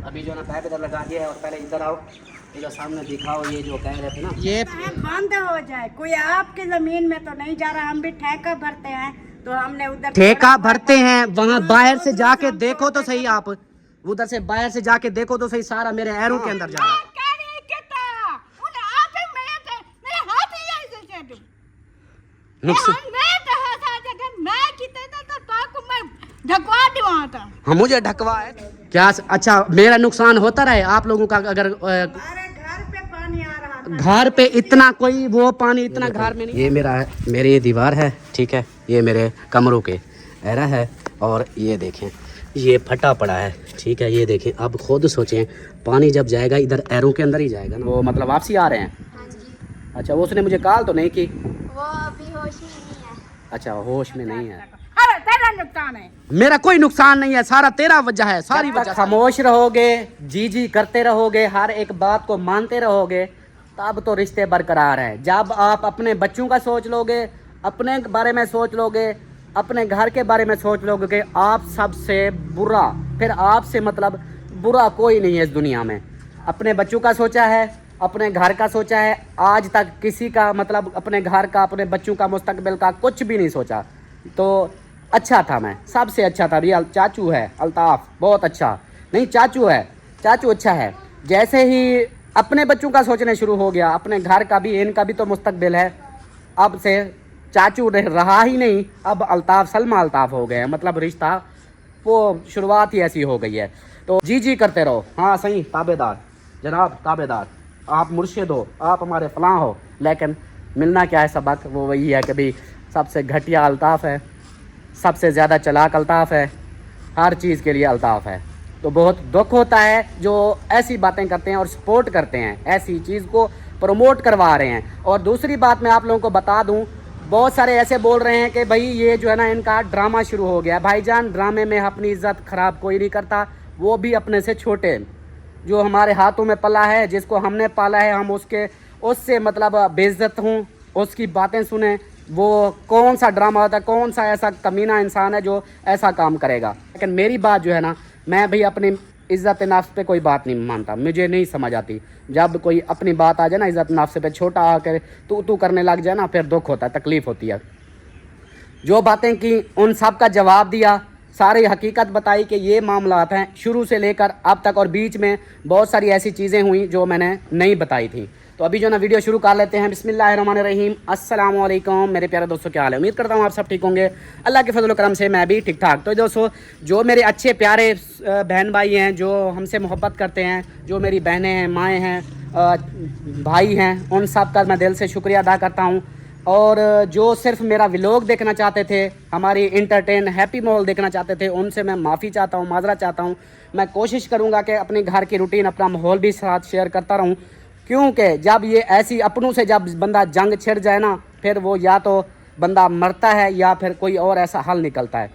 अभी जो ना पाइप इधर लगा दिया है और पहले इधर आओ, इधर सामने दिखाओ ये जो कह रहे थे ना, ये बंद हो जाए। कोई आपकी जमीन में तो नहीं जा रहा, हम भी ठेका भरते हैं तो हमने उधर ठेका भरते हैं। वहाँ बाहर से जाके देखो तो सही, आप उधर से बाहर से जाके देखो तो सही, सारा मेरे एरों के अंदर जा रहा है। हाँ मुझे ढकवा है क्या? अच्छा मेरा नुकसान होता रहे आप लोगों का? अगर घर पे पानी आ रहा था, घर पे इतना कोई वो पानी इतना घर में नहीं। ये मेरा है, मेरी ये दीवार है, ठीक है, ये मेरे कमरों के एरा है और ये देखें ये फटा पड़ा है, ठीक है। ये देखें, अब खुद सोचें पानी जब जाएगा इधर एरों के अंदर ही जाएगा ना। वो मतलब वापसी आ रहे हैं? हाँ जी। अच्छा वो उसने मुझे कॉल तो नहीं की? वो अभी होश में नहीं है। अच्छा होश में नहीं है। अरे तेरा नुकसान है। मेरा कोई नुकसान नहीं है, सारा तेरा वजह है, सारी वजह। खामोश रहोगे, जी जी करते रहोगे, हर एक बात को मानते रहोगे, तब तो रिश्ते बरकरार हैं। जब आप अपने बच्चों का सोच लोगे, अपने बारे में सोच लोगे, अपने घर के बारे में सोच लोगे कि आप सबसे बुरा, फिर आपसे मतलब बुरा कोई नहीं है इस दुनिया में। अपने बच्चों का सोचा है, अपने घर का सोचा है, आज तक किसी का मतलब अपने घर का, अपने बच्चों का, मुस्तकबिल का कुछ भी नहीं सोचा। तो अच्छा था, मैं सबसे अच्छा था। रियल चाचू है अल्ताफ, बहुत अच्छा नहीं, चाचू है, चाचू अच्छा है। जैसे ही अपने बच्चों का सोचने शुरू हो गया, अपने घर का भी, इनका भी तो मुस्तकबिल है, अब से चाचू रहा ही नहीं, अब अल्ताफ सलमा अल्ताफ हो गए हैं। मतलब रिश्ता वो शुरुआत ही ऐसी हो गई है। तो जी जी करते रहो। हाँ सही, ताबेदार जनाब, ताबेदार, आप मुर्शिद हो, आप हमारे फलां हो, लेकिन मिलना क्या है सबक, वो वही है कि भाई सबसे घटिया अल्ताफ़ है, सबसे ज़्यादा चलाक अल्ताफ़ है, हर चीज़ के लिए अल्ताफ़ है। तो बहुत दुख होता है जो ऐसी बातें करते हैं और सपोर्ट करते हैं, ऐसी चीज़ को प्रमोट करवा रहे हैं। और दूसरी बात मैं आप लोगों को बता दूं, बहुत सारे ऐसे बोल रहे हैं कि भाई ये जो है ना इनका ड्रामा शुरू हो गया। भाईजान ड्रामे में अपनी इज़्ज़त ख़राब कोई नहीं करता, वो भी अपने से छोटे, जो हमारे हाथों में पला है, जिसको हमने पाला है, हम उससे मतलब बेइज्जत हूँ, उसकी बातें सुने। वो कौन सा ड्रामा होता है, कौन सा ऐसा कमीना इंसान है जो ऐसा काम करेगा। लेकिन मेरी बात जो है ना, मैं भी अपनी इज़्ज़त नफ्स पे कोई बात नहीं मानता, मुझे नहीं समझ आती। जब कोई अपनी बात आ जाए ना इज़्ज़त नफ्स पे, छोटा आकर तू करने लग जाए ना, फिर दुख होता है, तकलीफ़ होती है। जो बातें की उन सब का जवाब दिया, सारी हकीकत बताई कि ये मामलात हैं शुरू से लेकर अब तक, और बीच में बहुत सारी ऐसी चीज़ें हुई जो मैंने नहीं बताई थी। तो अभी जो ना वीडियो शुरू कर लेते हैं। बिस्मिल्लाहिर्रहमानिर्रहीम, अस्सलाम वालेकुम मेरे प्यारे दोस्तों, क्या हाल है? उम्मीद करता हूँ आप सब ठीक होंगे, अल्लाह के फजल करम से मैं भी ठीक ठाक। तो दोस्तों, जो मेरे अच्छे प्यारे बहन भाई हैं, जो हमसे मोहब्बत करते हैं, जो मेरी बहनें हैं, माएँ हैं, भाई हैं, उन सब का मैं दिल से शुक्रिया अदा करता हूँ। और जो सिर्फ मेरा व्लॉग देखना चाहते थे, हमारी इंटरटेन हैप्पी माहौल देखना चाहते थे, उनसे मैं माफ़ी चाहता हूँ, माजरा चाहता हूँ। मैं कोशिश करूँगा कि अपने घर की रूटीन, अपना माहौल भी साथ शेयर करता रहूँ, क्योंकि जब ये ऐसी अपनों से जब बंदा जंग छिड़ जाए ना, फिर वो या तो बंदा मरता है या फिर कोई और ऐसा हल निकलता है।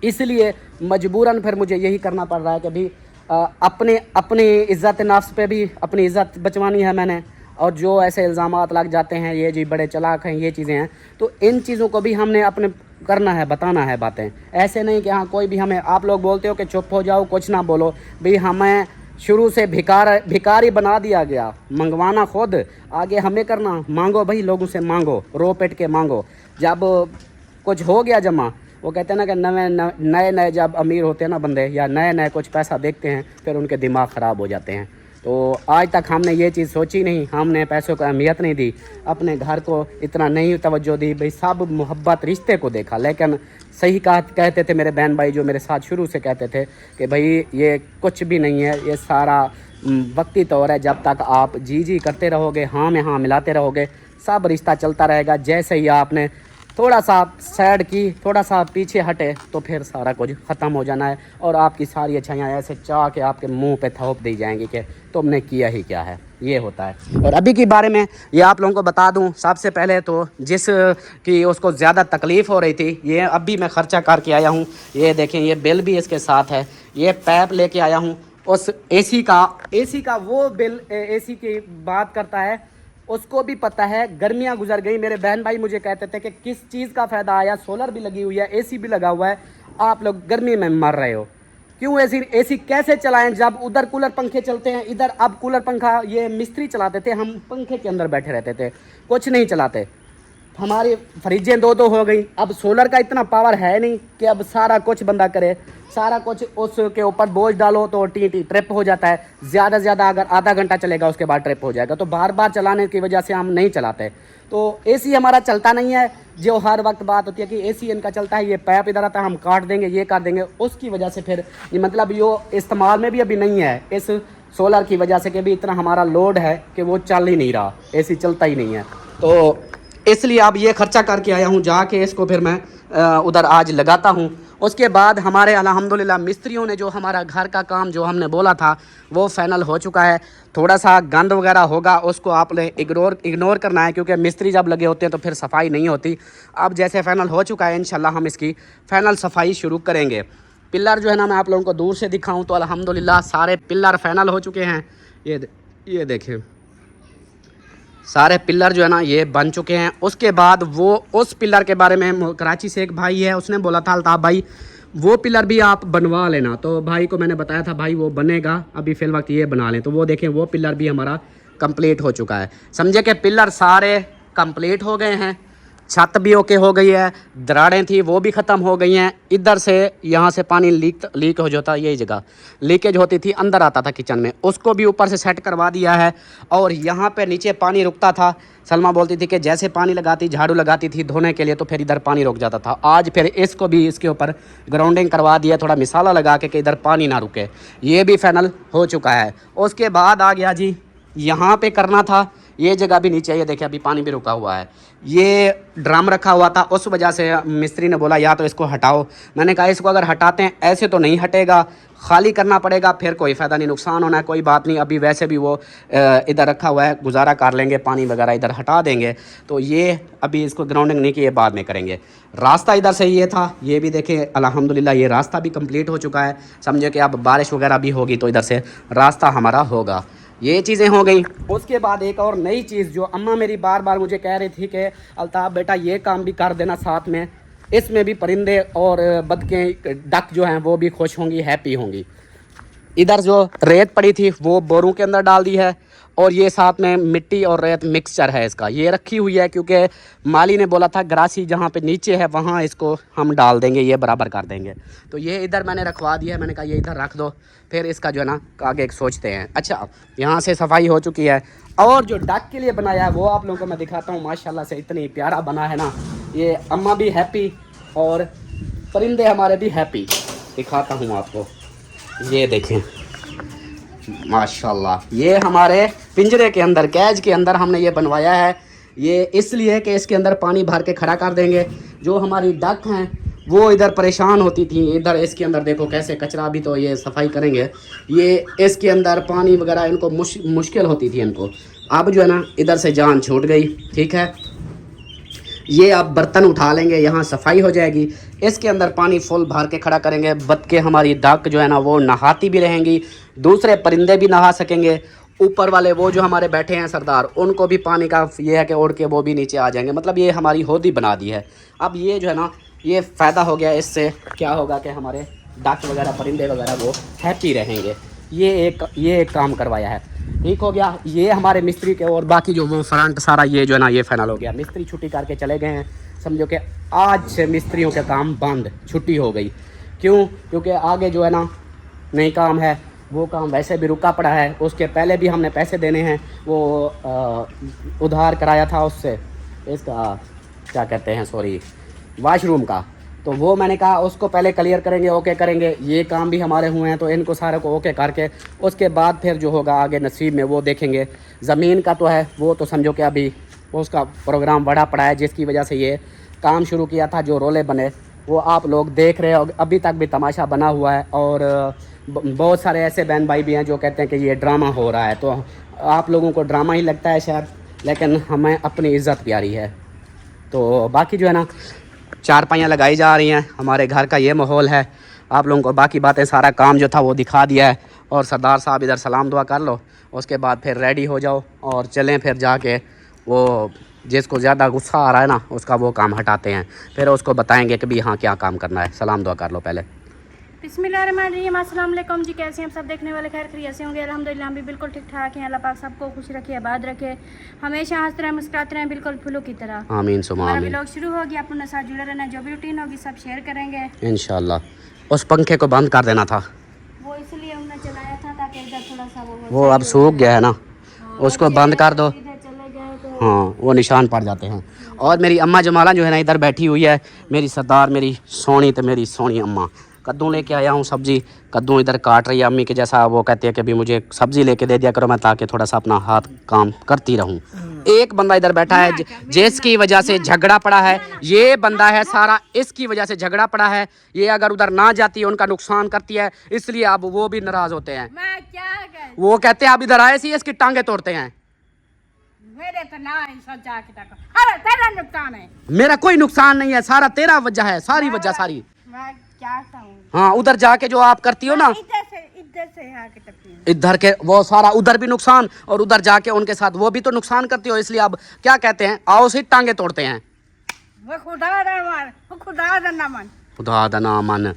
इसलिए मजबूरन फिर मुझे यही करना पड़ रहा है कि भी अपनी इज़्ज़त नफ्स पे भी अपनी इज़्ज़त बचवानी है मैंने। और जो ऐसे इल्ज़ामात लग जाते हैं, ये जी बड़े चलाक हैं, ये चीज़ें हैं, तो इन चीज़ों को भी हमने अपने करना है, बताना है बातें। ऐसे नहीं कि हाँ कोई भी हमें, आप लोग बोलते हो कि चुप हो जाओ, कुछ ना बोलो, भाई हमें शुरू से भिखारी बना दिया गया, मंगवाना खुद, आगे हमें करना। मांगो भाई, लोगों से मांगो, रो पिट के मांगो। जब कुछ हो गया जमा, वो कहते हैं ना कि नए नए जब अमीर होते हैं ना बंदे, या नए नए कुछ पैसा देखते हैं, फिर उनके दिमाग ख़राब हो जाते हैं। तो आज तक हमने ये चीज़ सोची नहीं, हमने पैसों को अहमियत नहीं दी, अपने घर को इतना नहीं तवज्जो दी, भाई सब मोहब्बत रिश्ते को देखा। लेकिन सही कहते थे मेरे बहन भाई, जो मेरे साथ शुरू से कहते थे कि भाई ये कुछ भी नहीं है, ये सारा वक्ती तौर है। जब तक आप जी जी करते रहोगे, हाँ में हाँ मिलाते रहोगे, सब रिश्ता चलता रहेगा। जैसे ही आपने थोड़ा सा साइड की, थोड़ा सा पीछे हटे, तो फिर सारा कुछ ख़त्म हो जाना है और आपकी सारी अच्छाइयाँ ऐसे चाह के आपके मुंह पे थोप दी जाएंगी कि तुमने किया ही क्या है। ये होता है। और अभी के बारे में ये आप लोगों को बता दूं, सबसे पहले तो जिस की उसको ज़्यादा तकलीफ़ हो रही थी, ये अभी मैं ख़र्चा करके आया हूँ। ये देखें, ये बिल भी इसके साथ है, ये पैप लेके आया हूँ। उस एसी का वो बिल, एसी की बात करता है, उसको भी पता है। गर्मियां गुजर गई, मेरे बहन भाई मुझे कहते थे कि किस चीज़ का फ़ायदा आया, सोलर भी लगी हुई है, एसी भी लगा हुआ है, आप लोग गर्मी में मर रहे हो। क्यों एसी कैसे चलाएं जब उधर कूलर पंखे चलते हैं, इधर अब कूलर पंखा ये मिस्त्री चलाते थे, हम पंखे के अंदर बैठे रहते थे, कुछ नहीं चलाते। हमारी फ्रिजें दो हो गई। अब सोलर का इतना पावर है नहीं कि अब सारा कुछ बंदा करे, सारा कुछ उसके ऊपर बोझ डालो तो टी ट्रिप हो जाता है। ज़्यादा से ज़्यादा अगर आधा घंटा चलेगा उसके बाद ट्रिप हो जाएगा, तो बार बार चलाने की वजह से हम नहीं चलाते। तो एसी हमारा चलता नहीं है। जो हर वक्त बात होती है कि एसी इनका चलता है, ये पैप इधर आता है, हम काट देंगे, ये काट देंगे, उसकी वजह से फिर ये मतलब यो इस्तेमाल में भी अभी नहीं है। इस सोलर की वजह से कि भी इतना हमारा लोड है कि वो चल ही नहीं रहा, एसी चलता ही नहीं है। तो इसलिए अब ये खर्चा करके आया हूँ, जाके इसको फिर मैं उधर आज लगाता हूँ। उसके बाद हमारे अल्हम्दुलिल्लाह मिस्त्रियों ने जो हमारा घर का काम जो हमने बोला था वो फाइनल हो चुका है। थोड़ा सा गंद वगैरह होगा, उसको आपने इग्नोर करना है, क्योंकि मिस्त्री जब लगे होते हैं तो फिर सफाई नहीं होती। अब जैसे फाइनल हो चुका है, इंशाल्लाह हम इसकी फाइनल सफाई शुरू करेंगे। पिलर जो है ना, मैं आप लोगों को दूर से दिखाऊँ तो अल्हम्दुलिल्लाह सारे पिलर फाइनल हो चुके हैं। ये देखें, सारे पिलर जो है ना ये बन चुके हैं। उसके बाद वो उस पिलर के बारे में कराची से एक भाई है, उसने बोला था अल्ताफ़ भाई वो पिलर भी आप बनवा लेना, तो भाई को मैंने बताया था भाई वो बनेगा, अभी फ़िल वक्त ये बना लें। तो वो देखें, वो पिलर भी हमारा कंप्लीट हो चुका है। समझे कि पिलर सारे कंप्लीट हो गए हैं, छत भी ओके हो गई है, दरारें थी वो भी ख़त्म हो गई हैं। इधर से यहाँ से पानी लीक हो जाता, यही जगह लीकेज होती थी, अंदर आता था किचन में, उसको भी ऊपर से सेट करवा दिया है। और यहाँ पे नीचे पानी रुकता था, सलमा बोलती थी कि जैसे पानी लगाती, झाड़ू लगाती थी धोने के लिए, तो फिर इधर पानी रुक जाता था। आज फिर इसको भी इसके ऊपर ग्राउंडिंग करवा दिया, थोड़ा मिसाला लगा के कि इधर पानी ना रुके, ये भी फाइनल हो चुका है। उसके बाद आ गया जी, यहाँ पे करना था, ये जगह भी नीचे, ये देखिए अभी पानी भी रुका हुआ है। ये ड्रम रखा हुआ था, उस वजह से मिस्त्री ने बोला या तो इसको हटाओ। मैंने कहा इसको अगर हटाते हैं ऐसे तो नहीं हटेगा, खाली करना पड़ेगा, फिर कोई फ़ायदा नहीं, नुकसान होना है, कोई बात नहीं। अभी वैसे भी वो इधर रखा हुआ है, गुजारा कर लेंगे, पानी वगैरह इधर हटा देंगे। तो ये अभी इसको ग्राउंडिंग नहीं की, ये बाद में करेंगे। रास्ता इधर से ये था, ये भी देखें अल्हम्दुलिल्लाह ये रास्ता भी कंप्लीट हो चुका है। समझे कि अब बारिश वगैरह भी होगी तो इधर से रास्ता हमारा होगा। ये चीज़ें हो गई। उसके बाद एक और नई चीज़ जो अम्मा मेरी बार बार मुझे कह रही थी कि अल्ताफ़ बेटा ये काम भी कर देना साथ में, इसमें भी परिंदे और बतखें डक जो हैं वो भी खुश होंगी, हैप्पी होंगी। इधर जो रेत पड़ी थी वो बोरों के अंदर डाल दी है, और ये साथ में मिट्टी और रेत मिक्सचर है इसका, ये रखी हुई है, क्योंकि माली ने बोला था ग्रासी जहाँ पे नीचे है वहाँ इसको हम डाल देंगे, ये बराबर कर देंगे। तो ये इधर मैंने रखवा दिया है, मैंने कहा ये इधर रख दो, फिर इसका जो है ना आगे एक सोचते हैं। अच्छा, यहाँ से सफाई हो चुकी है, और जो डक के लिए बनाया है वो आप लोगों को मैं दिखाता हूँ। माशाल्लाह से इतनी प्यारा बना है ना, ये अम्मा भी हैप्पी और परिंदे हमारे भी हैप्पी। दिखाता हूँ आपको, ये देखें माशाल्लाह, ये हमारे पिंजरे के अंदर, कैज के अंदर हमने ये बनवाया है। ये इसलिए कि इसके अंदर पानी भर के खड़ा कर देंगे। जो हमारी डक हैं वो इधर परेशान होती थी, इधर इसके अंदर देखो कैसे कचरा, भी तो ये सफाई करेंगे, ये इसके अंदर पानी वगैरह इनको मुश्किल होती थी इनको। अब जो है ना इधर से जान छूट गई, ठीक है। ये अब बर्तन उठा लेंगे, यहाँ सफाई हो जाएगी, इसके अंदर पानी फुल भर के खड़ा करेंगे। बतखें हमारी डक जो है ना वो नहाती भी रहेंगी, दूसरे परिंदे भी नहा सकेंगे। ऊपर वाले वो जो हमारे बैठे हैं सरदार, उनको भी पानी का ये है कि उड़ के वो भी नीचे आ जाएंगे। मतलब ये हमारी होदी बना दी है। अब ये जो है ना ये फ़ायदा हो गया, इससे क्या होगा कि हमारे डक वगैरह परिंदे वगैरह वो हैप्पी रहेंगे। ये एक काम करवाया है, ठीक हो गया। ये हमारे मिस्त्री के, और बाकी जो वो फ्रंट सारा ये जो है ना ये फाइनल हो गया। मिस्त्री छुट्टी करके चले गए हैं, समझो कि आज से मिस्त्रियों के काम बंद, छुट्टी हो गई। क्यों? क्योंकि आगे जो है ना नई काम है, वो काम वैसे भी रुका पड़ा है। उसके पहले भी हमने पैसे देने हैं, वो उधार कराया था उससे, इसका क्या कहते हैं, सॉरी, वाशरूम का। तो वो मैंने कहा उसको पहले क्लियर करेंगे, ओके करेंगे। ये काम भी हमारे हुए हैं, तो इनको सारे को ओके करके उसके बाद फिर जो होगा आगे नसीब में वो देखेंगे। ज़मीन का तो है, वो तो समझो कि अभी उसका प्रोग्राम बढ़ा पड़ा है, जिसकी वजह से ये काम शुरू किया था। जो रोले बने वो आप लोग देख रहे हो, अभी तक भी तमाशा बना हुआ है। और बहुत सारे ऐसे बहन भाई भी हैं जो कहते हैं कि ये ड्रामा हो रहा है, तो आप लोगों को ड्रामा ही लगता है शायद, लेकिन हमें अपनी इज़्ज़त प्यारी है। तो बाकी जो है ना चारपाइयाँ लगाई जा रही हैं, हमारे घर का ये माहौल है। आप लोगों को बाकी बातें, सारा काम जो था वो दिखा दिया है। और सरदार साहब इधर सलाम दुआ कर लो, उसके बाद फिर रेडी हो जाओ और चलें फिर जाके वो जिसको ज़्यादा गुस्सा आ रहा है ना उसका वो काम हटाते हैं, फिर उसको बताएंगे कि भी हाँ क्या काम करना है। सलाम दुआ कर लो पहले। बिस्मिल्लाहिर्रहमानिर्रहीम, अस्सलाम वालेकुम जी। कैसे हैं आप सब देखने वाले? खैर खैरियत से होंगे? अल्हम्दुलिल्लाह हम भी बिल्कुल ठीक ठाक हैं। अल्लाह पाक सबको खुश रखे, आबाद रखे, हमेशा हंसते रहें, मुस्कुराते रहें, बिल्कुल फूलों की तरह। आमीन सुमा हमारा आमीन। व्लॉग शुरू हो गया, अपने साथ जुड़े रहना। जो भी रूटीन होगी सब शेयर करेंगे इंशाल्लाह। उस पंखे को बंद कर देना था, वो इसलिए हमने चलाया था ताकि इधर थोड़ा सा वो अब सूख गया है ना, उसको बंद कर दो। इधर चले गए तो हाँ, वो निशान पड़ जाते हैं। और मेरी अम्मा जमाला जो है ना इधर बैठी हुई है, मेरी सरदार, मेरी सोनी, तो मेरी सोनी अम्मा। कद्दू लेके आया हूँ, सब्ज़ी कद्दू इधर काट रही है अम्मी के जैसा। वो कहती है कि अभी मुझे सब्ज़ी लेके दे दिया करो, मैं ताकि थोड़ा सा अपना हाथ काम करती रहूँ। एक बंदा इधर बैठा है जिसकी वजह से झगड़ा पड़ा है, ये बंदा है सारा, इसकी वजह से झगड़ा पड़ा है। ये अगर उधर ना जाती है उनका नुकसान करती है, इसलिए अब वो भी नाराज़ होते हैं। मैं क्या कर वो कहते हैं आप इधर आए सी इसकी टांगे तोड़ते हैं। मेरे तो ना ही सोचा कि तक अरे तेरा नुकसान है। मेरा कोई नुकसान नहीं है, सारा तेरा वजह है, सारी वजह सारी। मैं क्या कहूँ, हाँ, उधर जाके जो आप करती हो ना, इधर से आके तकलीफ। इधर के वो सारा उधर भी नुकसान, और उधर जाके उनके साथ वो भी तो नुकसान करती हो। इसलिए अब क्या कहते हैं, आओ से टांगे तोड़ते हैं। वो खुदा दा मान, वो खुदा दा ना मान, खुदा दा ना मन,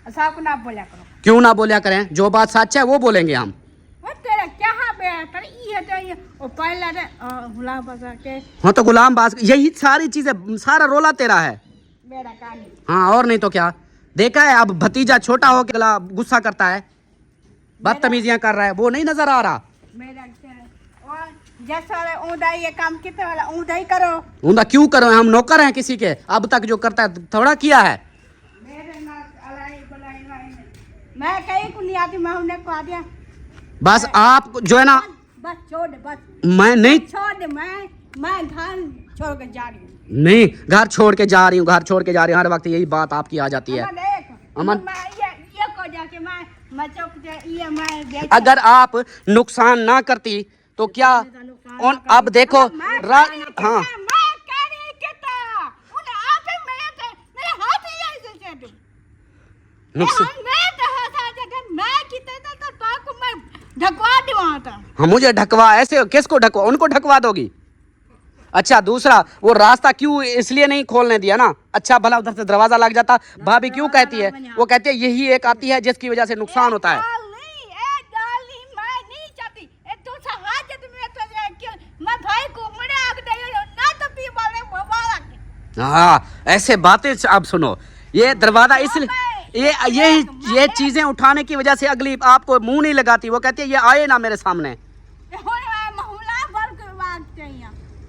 ऐसा को ना बोला करो। क्यों ना बोलिया करें, जो बात सच है वो बोलेंगे हम। वो तेरा क्या बेटा ये तो ये ओ पहले रे हुला बजा के हाँ तो गुलाम बाज, यही सारी चीजें, सारा रोला तेरा है। मेरा कहानी हाँ, और नहीं तो क्या। देखा है अब भतीजा छोटा हो के गुस्सा करता है, बदतमीजियां कर रहा है, वो नहीं नजर आ रहा। मेरा और जैसा ऊंधा ये काम कितने वाला ऊंधा ही करो। ऊंधा क्यों करो, हम नौकर हैं किसी के, अब तक जो करता है थोड़ा किया है। मेरे ना अलाई बलाई मैं कहीं को नहीं आती, मैं उन्हें को आ दिया। बस आप जो है ना, बस छोड़ दे, बस मैं नहीं, छोड़ दे, मैं घर छोड़ के जा रही हूँ। नहीं घर छोड़ के जा रही हूँ, घर छोड़ के जा रही हूँ, हर वक्त यही बात आपकी आ जाती है। अमन, मैं ये को जाके मैं चौक से ये मैं बेच अगर आप नुकसान ना करती तो क्या, और अब देखो हाँ, मैं कह रही कितना उन्हें आप ही मेरे हाथ ही ऐसे से दो नुकसान। मैं तो हाथ जगह मैं कितना तो ताको मैं ढकवा दूँ था। हाँ, मुझे ढकवा, ऐसे किसको ढकवा, उनको ढकवा दोगी। अच्छा, दूसरा वो रास्ता क्यों इसलिए नहीं खोलने दिया ना, अच्छा भला उधर से दरवाजा लग जाता। भाभी क्यों कहती है, वो कहती है यही एक आती है जिसकी वजह से नुकसान होता है। मैं नहीं चाहती तू हाथ में तो मैं भाई को मरे आग दे ना तो पी वाले मोबाइल। हाँ, ऐसे बातें अब सुनो, ये दरवाजा इसलिए ये चीजें उठाने की वजह से अगली आपको मुंह नहीं लगाती। वो कहती है ये आए ना मेरे सामने।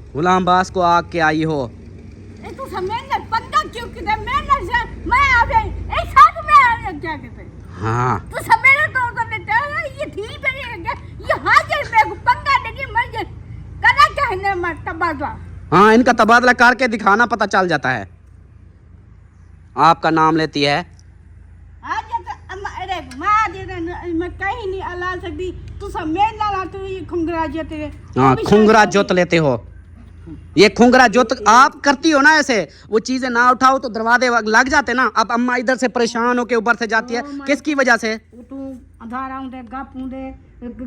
गुलाम बास को आग के आई हो, तू समझ पंगा क्यों किधर मैं आ गई एक साथ में आ क्या कहते। हाँ तू समझ तो देता है ये ठीक है ये हाजिर में पंगा देगी मर करा क्या है मर तबादला। हाँ, इनका तबादला करके दिखाना, पता चल जाता है। आपका नाम लेती है, अरे मैं कहीं नहीं अल्लाह सकती। तू समझ ना तू ये खुंगरा जोते। हाँ, खुंगरा जोत लेते हो, ये खुंगरा जोत आप करती हो ना। ऐसे वो चीजें ना उठाओ तो दरवाजे लग जाते ना। अब अम्मा इधर से परेशान होके ऊपर से जाती है, किसकी वजह से? तू अंधारा उंदे गप उंदे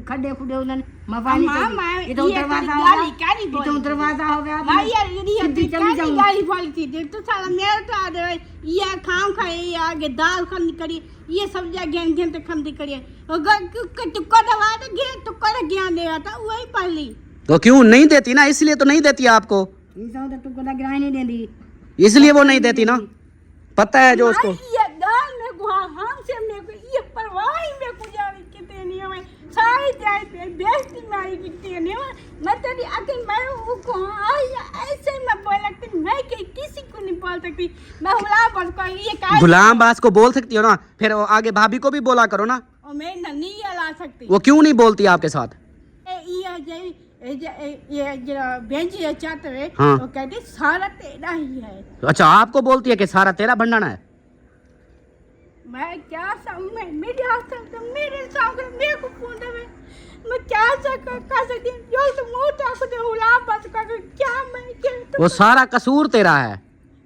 खड्डे खुडे उन मवाली ये तो दरवाजा गाली क्या नहीं बोल, ये तो दरवाजा हो गया भाई यार ये चली जाऊं गाली बोलती दे तू साला मेरे तो आ दे ये खाम खाए आगे दाल खन करी ये सब जा गेन गेन ते खंदी करी तू को दवा दे गे तू को ज्ञान दे आता वही पढ़ ली तो क्यों नहीं देती ना, इसलिए तो नहीं देती आपको, तू को गिराई नहीं देती, इसलिए वो नहीं देती ना। पता है जो उसको ये दाल में को हमसे में को ये परवाह में को जाने कितने नहीं है सारी जाए पे बेइज्जती मारी कितने नहीं मैं तेरी अकल मैं वो को ऐसे मैं बोलती मैं किसी को नहीं बोल सकती। मैं गुलाम को ये का गुलाम बास को बोल सकती हो ना, फिर आगे भाभी को भी बोला करो ना। और मैं नहीं ला सकती, वो क्यों नहीं बोलती आपके साथ? ये जरा बेंच ये चाहते हुए हाँ। वो कहते सारा तेरा ही है। अच्छा, आपको बोलती है कि सारा तेरा भंडाना है। मैं क्या समझ मेरे हाथ से मेरे सामने मेरे को पूछे मैं क्या कर सकती हूँ जो तुम मोटा को दे हुला बस कर क्या मैं क्या वो सारा कसूर तेरा है,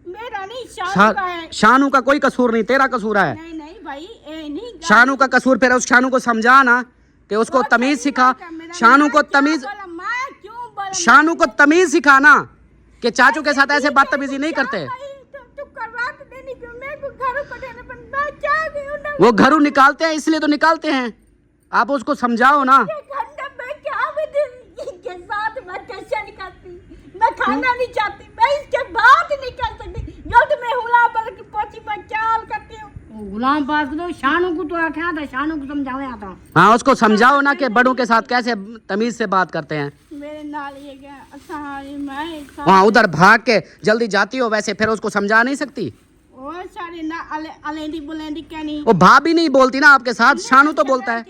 मेरा नहीं शानू का है। शानू का कोई कसूर नहीं, तेरा कसूर है। नहीं भाई ए नहीं शानू का कसूर, फिर उस शानू को समझा ना कि उसको तमीज सिखा। शानू को तमीज, शानू को तमीज सिखाना कि चाचू के साथ ऐसे बदतमीजी नहीं करते। तू करवा तो देनी मेरे को वो घरों निकालते हैं इसलिए तो निकालते हैं, आप उसको समझाओ ना। मैं खाना नहीं चाहती, मैं इसके बात नहीं कर सकती, जो तुम्हें हुला पर की पोची पर चाल करती हूँ। गुलाम पास दो शानू को तो आख्या था, शानू को समझावे आता। हाँ उसको समझाओ ना कि बड़ों के साथ कैसे तमीज से बात करते हैं। मेरे नाल ये क्या अच्छा मैं वहाँ उधर भाग के जल्दी जाती हो, वैसे फिर उसको समझा नहीं सकती। ओ सारे ना अलेंडी बुलेंडी कहनी, वो भाभी नहीं बोलती ना आपके साथ, शानू तो बोलता है।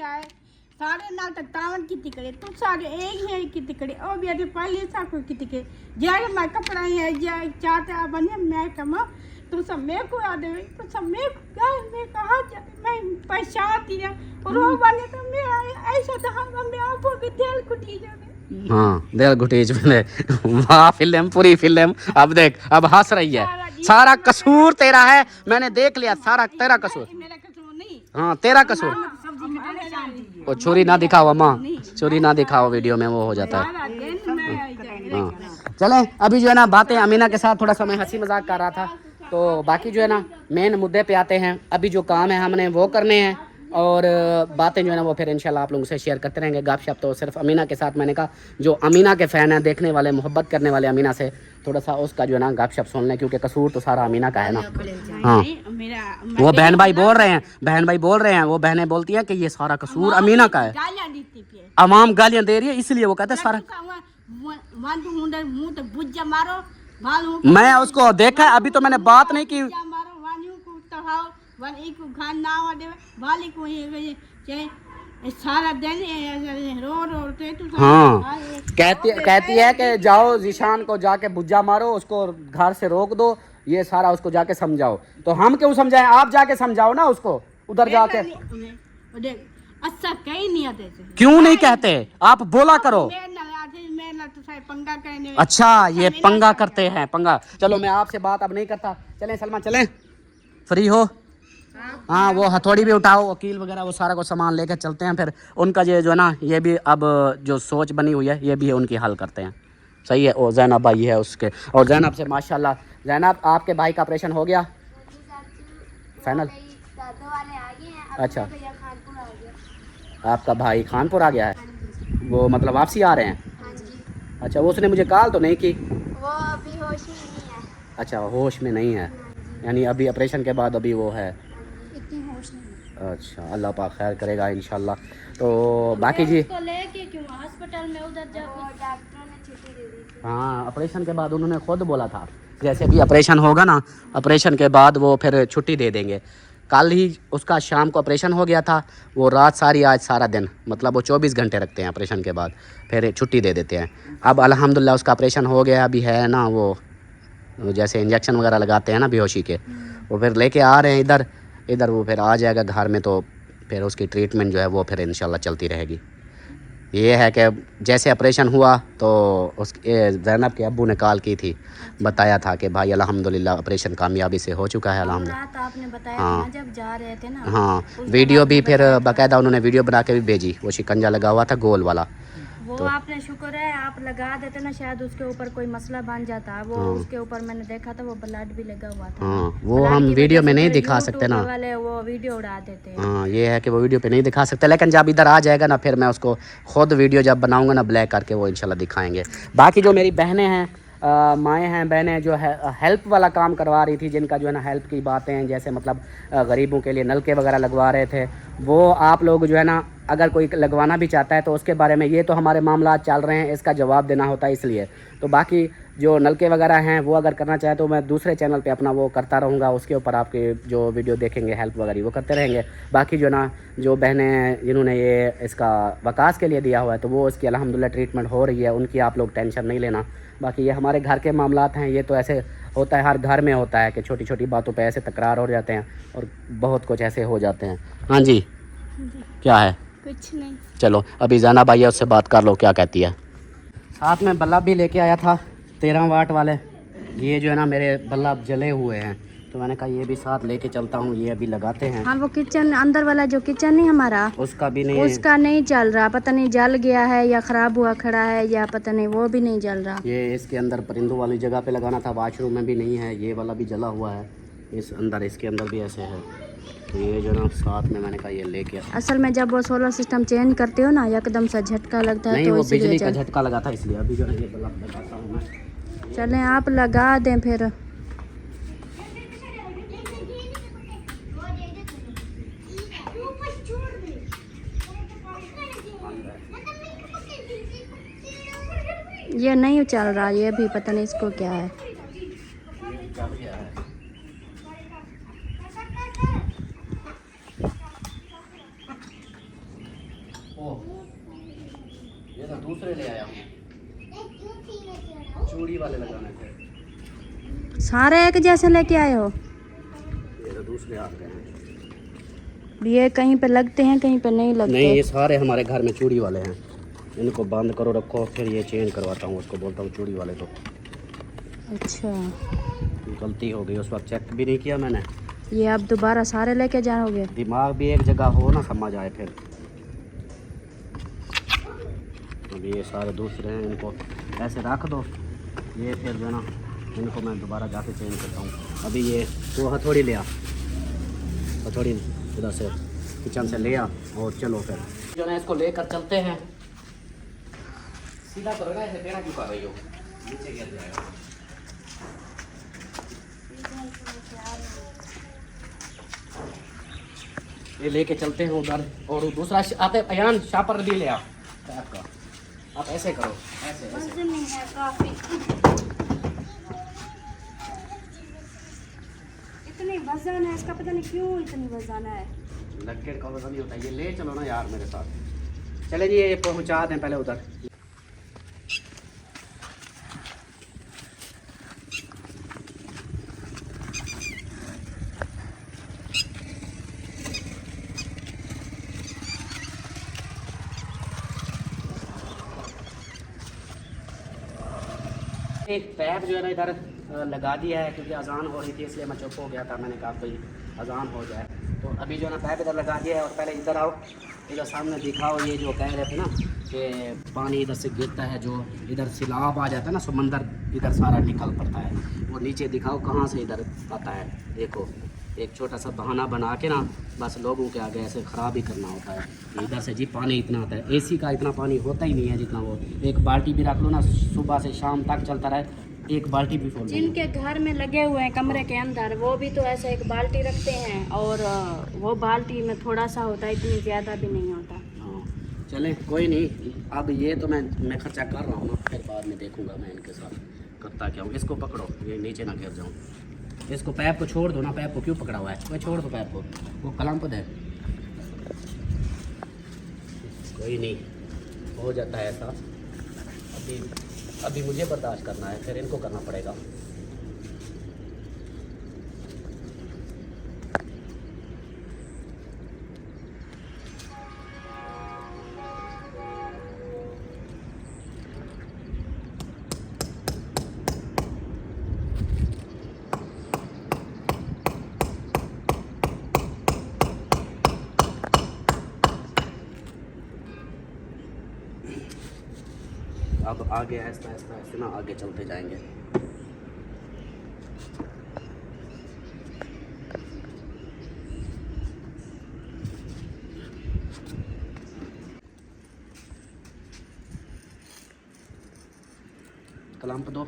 सारे नाल तक तावन की तिकड़े, तू सारे एक है की तिकड़े, ओ भी अभी पहले सा को की तिकड़े, जाए मैं कपड़ा है जाए चाहते आ बने मैं कमा, तू सब मेरे को आ दे, तू सब मेरे को क्या मैं कहा जाए, मैं पैसा आती है और वो बने तो मैं ऐसा था हम आपको भी दिल कुटी जाए। हाँ दिल घुटीज मिले, वाह फिल्म पूरी फिल्म। अब देख अब हंस रही है, सारा कसूर तेरा है, मैंने देख लिया सारा तेरा कसूर। मेरा कसूर नहीं, हाँ तेरा कसूर। वो छुरी ना दिखाओ अम्मा, छुरी ना दिखाओ वीडियो में, वो हो जाता है। हाँ चले अभी जो है ना बातें अमीना के साथ थोड़ा सा मैं हंसी मजाक कर रहा था, तो बाकी जो है ना मेन मुद्दे पे आते हैं। अभी जो काम है हमने वो करने हैं और बातें जो है ना वो फिर इंशाल्लाह आप लोगों से शेयर करते रहेंगे। गपशप तो सिर्फ अमीना के साथ, मैंने कहा जो अमीना के फ़ैन हैं, देखने वाले, मोहब्बत करने वाले अमीना से थोड़ा सा उसका जो है ना गपशप सुन लें, क्योंकि कसूर तो सारा अमीना का है ना। हाँ वो बहन भाई बोल रहे हैं, बहन भाई बोल रहे हैं, वो बहनें बोलती हैं कि ये सारा कसूर अमीना का है। अवाम गालियाँ दे रही है इसलिए वो कहते हैं सारा। मैं उसको देखा है, अभी तो मैंने बात नहीं की। सारा दिन रो हाँ कहती है कि जाओ जीशान को जाके बुज्जा मारो, उसको घर से रोक दो, ये सारा उसको जाके समझाओ। तो हम क्यों समझाएं, आप जाके समझाओ ना उसको उधर जाके। अच्छा कहीं नहीं आते, क्यों नहीं कहते, आप बोला करो। अच्छा ये पंगा करते हैं, पंगा। चलो मैं आपसे बात अब नहीं करता, चलें सलमा चलें, फ्री हो। हाँ वो हथौड़ी भी उठाओ, वकील वगैरह वो सारा को सामान लेकर चलते हैं। फिर उनका ये जो है ना ये भी अब जो सोच बनी हुई है ये भी उनकी हल करते हैं। सही है। और जैनब भाई है उसके, और जैनब से माशाल्लाह। जैनब आपके भाई का ऑपरेशन हो गया फाइनल? अच्छा आपका भाई खानपुर आ गया है, वो मतलब वापसी आ रहे हैं? अच्छा वो उसने मुझे कॉल तो नहीं की। वो अभी होश में नहीं है। अच्छा होश में नहीं है, यानी अभी ऑपरेशन के बाद अभी वो है इतनी होश नहीं। अच्छा अल्लाह पाक खैर करेगा इंशाल्लाह। तो बाकी जी लेके क्यों हॉस्पिटल में उधर जाओ, डॉक्टर ने छुट्टी दे दी थी। हाँ ऑपरेशन के बाद उन्होंने खुद बोला था जैसे भी ऑपरेशन होगा ना, ऑपरेशन के बाद वो फिर छुट्टी दे देंगे। कल ही उसका शाम को ऑपरेशन हो गया था, वो रात सारी आज सारा दिन, मतलब वो 24 घंटे रखते हैं ऑपरेशन के बाद, फिर छुट्टी दे देते हैं। अब अल्हम्दुलिल्लाह उसका ऑपरेशन हो गया, अभी है ना वो जैसे इंजेक्शन वगैरह लगाते हैं ना बेहोशी के, वो फिर लेके आ रहे हैं इधर वो फिर आ जाएगा घर में, तो फिर उसकी ट्रीटमेंट जो है वो फिर इंशाल्लाह चलती रहेगी। ये है कि जैसे ऑपरेशन हुआ तो उसके ज़ैनब के अब्बू ने कॉल की थी, बताया था कि भाई अल्हम्दुलिल्लाह ऑपरेशन कामयाबी से हो चुका है अल्हम्दुलिल्लाह। रात आपने बताया हाँ। था ना जब जा रहे थे ना। हाँ वीडियो भी फिर बाकायदा उन्होंने वीडियो बना के भी भेजी, वो शिकंजा लगा हुआ था गोल वाला। वो तो आपने शुक्र है आप लगा देते ना, शायद उसके ऊपर कोई मसला बन जाता। वो हाँ। उसके ऊपर मैंने देखा था वो ब्लड भी लगा हुआ था। हाँ वो ब्लड हम की वीडियो वजह में से नहीं फिर दिखा सकते ना, YouTube वाले वो वीडियो उड़ा देते हैं। हाँ ये है कि वो वीडियो पे नहीं दिखा सकते, लेकिन जब इधर आ जाएगा ना फिर मैं उसको खुद वीडियो जब बनाऊंगा ना ब्लैक करके वो इंशाल्लाह दिखाएंगे। बाकी जो मेरी बहनें हैं, माएँ हैं, बहनें जो है हेल्प वाला काम करवा रही थी, जिनका जो है ना हेल्प की बातें हैं, जैसे मतलब गरीबों के लिए नलके वगैरह लगवा रहे थे, वो आप लोग जो है ना अगर कोई लगवाना भी चाहता है तो उसके बारे में, ये तो हमारे मामला चल रहे हैं, इसका जवाब देना होता है इसलिए। तो बाकी जो नलके वगैरह हैं वो अगर करना चाहे तो मैं दूसरे चैनल पे अपना वो करता रहूँगा, उसके ऊपर आपके जो वीडियो देखेंगे हेल्प वगैरह वो करते रहेंगे। बाकी जो ना जो बहनें जिन्होंने ये इसका वकास के लिए दिया हुआ है तो वो उसकी अल्हम्दुलिल्लाह ट्रीटमेंट हो रही है, उनकी आप लोग टेंशन नहीं लेना। बाकी ये हमारे घर के मामलात हैं, ये तो ऐसे होता है, हर घर में होता है कि छोटी छोटी बातों पे ऐसे तकरार हो जाते हैं और बहुत कुछ ऐसे हो जाते हैं। हाँ जी क्या है? कुछ नहीं। चलो अभी जाना भाई है, उससे बात कर लो क्या कहती है। साथ में बल्ब भी लेके आया था 13 वाट वाले, ये जो है ना मेरे बल्ब जले हुए हैं तो मैंने कहा ये भी साथ लेके चलता हूँ, ये अभी लगाते हैं। हाँ वो किचन अंदर वाला जो किचन नहीं हमारा, उसका भी नहीं, उसका नहीं चल रहा, पता नहीं जल गया है या ख़राब हुआ खड़ा है या पता नहीं, वो भी नहीं जल रहा। ये इसके अंदर परिंदों वाली जगह पे लगाना था, वाशरूम में भी नहीं है, ये वाला भी जला हुआ है इस अंदर, इसके अंदर भी ऐसे है। तो ये जो ना साथ में मैंने कहा ये लेके असल में जब वो सोलर सिस्टम चेंज करते हो ना एकदम से झटका लगता है नहीं, तो वो इसीलिए बिजली का झटका लगा था इसलिए। अभी जो है ये बल्ब लगाता हूँ मैं। चलें आप लगा दें फिर। ये नहीं चल रहा, ये भी पता नहीं इसको क्या है। ये तो दूसरे ले आया हूँ, चूड़ी वाले लगाने थे। सारे एक जैसे लेके आए हो? ये तो दूसरे आ गए हैं। ये कहीं पे लगते हैं कहीं पे नहीं लगते। नहीं, ये सारे हमारे घर में चूड़ी वाले हैं। इनको बंद करो रखो, फिर ये चेंज करवाता हूँ। उसको बोलता हूँ चूड़ी वाले को। अच्छा, गलती हो गई, उस वक्त चेक भी नहीं किया मैंने। ये आप दोबारा सारे लेके जाओगे? दिमाग भी एक जगह हो ना, समझ आए फिर। अभी ये सारे दूसरे हैं, इनको ऐसे रख दो। ये फिर जो ना इनको मैं दोबारा जाके चेंज करता हूँ। अभी ये वो हथौड़ी ले आ, हथौड़ी इधर से किचन से ले आ, और चलो फिर जो ना इसको लेकर चलते हैं। सीधा करो ना, ऐसे टेढ़ा क्यों कर रही हो, नीचे गिर जाएगा। ये लेके चलते हैं उधर। और दूसरा आते अयान शापर भी ले आ आपका। आप ऐसे करो, ऐसे ऐसे। वजन नहीं है काफी, इतनी वजन है इसका, पता नहीं क्यों इतनी वजन है। लक्कड़ का वजन नहीं होता। ये ले चलो ना यार मेरे साथ। चले जी, ये पहुंचा दें पहले उधर। एक पैप जो है ना इधर लगा दिया है, क्योंकि अजान हो रही थी इसलिए मैं चुप हो गया था। मैंने कहा भाई अजान हो जाए, तो अभी जो है ना पैप इधर लगा दिया है। और पहले इधर आओ, इधर सामने दिखाओ। ये जो कह रहे थे ना कि पानी इधर से गिरता है, जो इधर सैलाब आ जाता है ना, समंदर इधर सारा निकल पड़ता है। वो नीचे दिखाओ कहाँ से इधर आता है। देखो, एक छोटा सा बहाना बना के ना बस लोगों के आगे ऐसे ख़राब ही करना होता है। इधर से जी पानी इतना आता है, एसी का इतना पानी होता ही नहीं है जितना वो। एक बाल्टी भी रख लो ना, सुबह से शाम तक चलता रहे, एक बाल्टी भी फुल। जिनके घर में लगे हुए हैं कमरे के अंदर, वो भी तो ऐसे एक बाल्टी रखते हैं, और वो बाल्टी में थोड़ा सा होता है, इतनी ज़्यादा भी नहीं होता। हाँ, चले कोई नहीं। अब ये तो मैं खर्चा कर रहा हूँ ना, फिर बाद में देखूँगा मैं इनके साथ करता क्या हूँ। इसको पकड़ो, ये नीचे ना गिर जाऊँ। इसको पैप को छोड़ दो ना, पैप को क्यों पकड़ा हुआ है? वह छोड़ दो पैप को, वो कलम है। कोई नहीं, हो जाता है ऐसा। अभी मुझे बर्दाश्त करना है, फिर इनको करना पड़ेगा। अब आगे ऐसा ऐसा ऐसे ना आगे चलते जाएंगे। क्लैंप दो।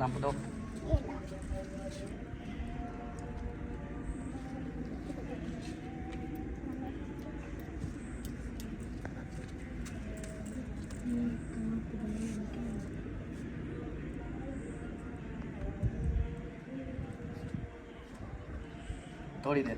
लंप दो। थोड़ी देर।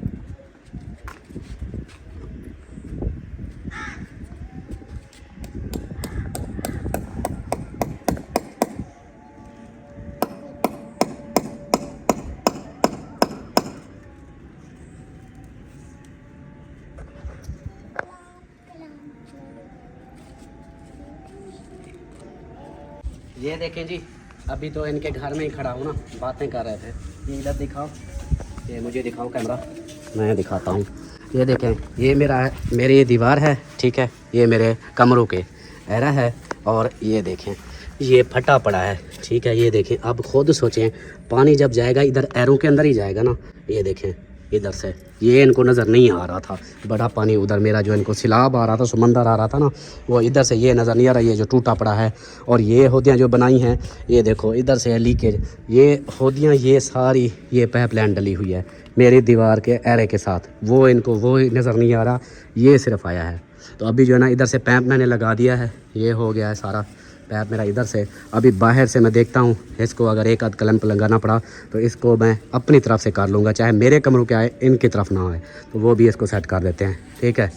ये देखें जी, अभी तो इनके घर में ही खड़ा हूँ ना, बातें कर रहे थे। ये इधर दिखाओ, ये मुझे दिखाओ कैमरा, मैं दिखाता हूँ। ये देखें, ये मेरी ये दीवार है, ठीक है, ये मेरे कमरों के एरा है, और ये देखें ये फटा पड़ा है, ठीक है। ये देखें, अब खुद सोचें, पानी जब जाएगा इधर एरों के अंदर ही जाएगा ना। ये देखें इधर से, ये इनको नज़र नहीं आ रहा था बड़ा पानी, उधर मेरा जो इनको सैलाब आ रहा था, समंदर आ रहा था ना, वो इधर से ये नज़र नहीं आ रहा, ये जो टूटा पड़ा है। और ये होदियाँ जो बनाई हैं, ये देखो इधर से है लीकेज, ये होदियाँ, ये सारी ये पाइप लाइन डली हुई है मेरी दीवार के एरे के साथ, वो इनको वो नज़र नहीं आ रहा, ये सिर्फ आया है। तो अभी जो है ना, इधर से पैप मैंने लगा दिया है, ये हो गया है सारा पैप मेरा इधर से। अभी बाहर से मैं देखता हूँ, इसको अगर एक आध कलम लगाना पड़ा तो इसको मैं अपनी तरफ से कर लूँगा, चाहे मेरे कमरों के आए, इनकी तरफ ना आए, तो वो भी इसको सेट कर देते हैं, ठीक है।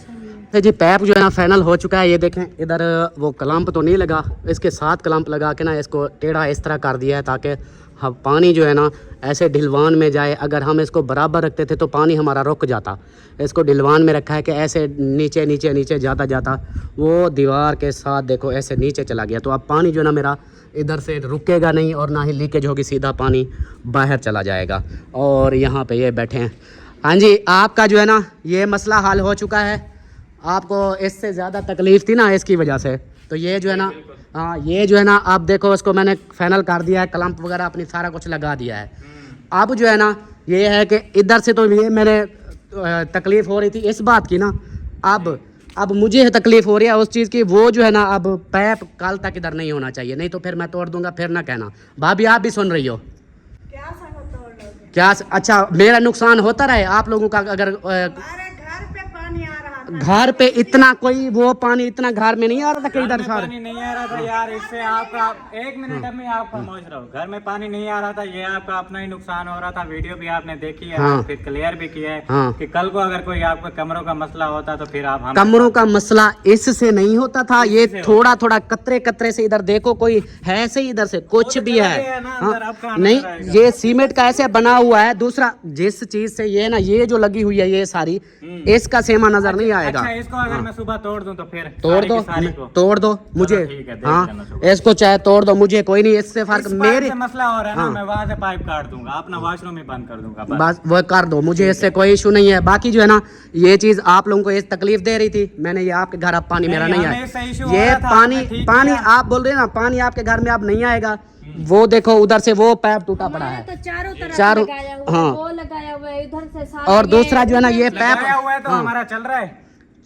तो जी पैप जो है ना फाइनल हो चुका है। ये देखें, इधर वो क्लम्प तो नहीं लगा, इसके साथ क्लम्प लगा के ना इसको टेढ़ा इस तरह कर दिया है, ताकि हम पानी जो है ना ऐसे ढिलवान में जाए। अगर हम इसको बराबर रखते थे तो पानी हमारा रुक जाता, इसको ढिलवान में रखा है कि ऐसे नीचे नीचे नीचे जाता जाता वो दीवार के साथ देखो ऐसे नीचे चला गया। तो अब पानी जो है ना मेरा इधर से रुकेगा नहीं, और ना ही लीकेज होगी, सीधा पानी बाहर चला जाएगा। और यहाँ पे ये बैठे हैं। हाँ जी, आपका जो है ना ये मसला हल हो चुका है। आपको इससे ज़्यादा तकलीफ़ थी ना इसकी वजह से, तो ये जो है ना, हाँ ये जो है ना, आप देखो इसको मैंने फाइनल कर दिया है, क्लम्प वगैरह अपनी सारा कुछ लगा दिया है। अब जो है ना ये है कि इधर से तो ये मेरे तकलीफ़ हो रही थी इस बात की ना, अब मुझे तकलीफ़ हो रही है उस चीज़ की, वो जो है ना अब पैप कल तक इधर नहीं होना चाहिए, नहीं तो फिर मैं तोड़ दूंगा, फिर ना कहना। भाभी आप भी सुन रही हो क्या? अच्छा, मेरा नुकसान होता रहे आप लोगों का, अगर घर पे इतना कोई वो पानी इतना घर में नहीं आ रहा था कि इधर पानी नहीं आ रहा था यार, इससे आपका एक मिनट में आपका मौज रहो, घर में पानी नहीं आ रहा था, ये आपका अपना ही नुकसान हो रहा था। वीडियो भी आपने देखी है, हाँ। फिर क्लियर भी किया है हाँ। कि कल को अगर कोई आपके कमरों का मसला होता तो फिर आप कमरों का मसला इससे नहीं होता था, ये थोड़ा थोड़ा कतरे कतरे से इधर देखो, कोई है से इधर से कुछ भी है, हाँ, नहीं ये सीमेंट का ऐसे बना हुआ है। दूसरा जिस चीज से ये ना ये जो लगी हुई है ये सारी, इसका सेमा नजर नहीं आएगा। अच्छा, इसको अगर मैं सुबह तोड़ दूं तो फिर तोड़ दो मुझे, हाँ इसको चाहे तोड़ दो, मुझे कोई नहीं, इससे फर्क मेरे मसला हो रहा है ना, मैं वहां से पाइप काट दूंगा, अपना वॉशरूम ही बंद कर दूंगा, बस वो कर दो, मुझे इससे कोई इशू नहीं है। बाकी जो है ना ये चीज आप लोगों को ये तकलीफ दे रही थी, मैंने ये आपके घर अब पानी मेरा नहीं आया, ये पानी आप बोल रहे हैं ना, पानी आपके घर में अब नहीं आएगा। वो देखो उधर से वो पैप टूटा पड़ा है, तो चारों तरफ चारों, लगाया हुआ हाँ, वो लगाया हुआ है इधर से सारा, और दूसरा जो है ना ये पैप हुआ है तो हमारा चल रहा है,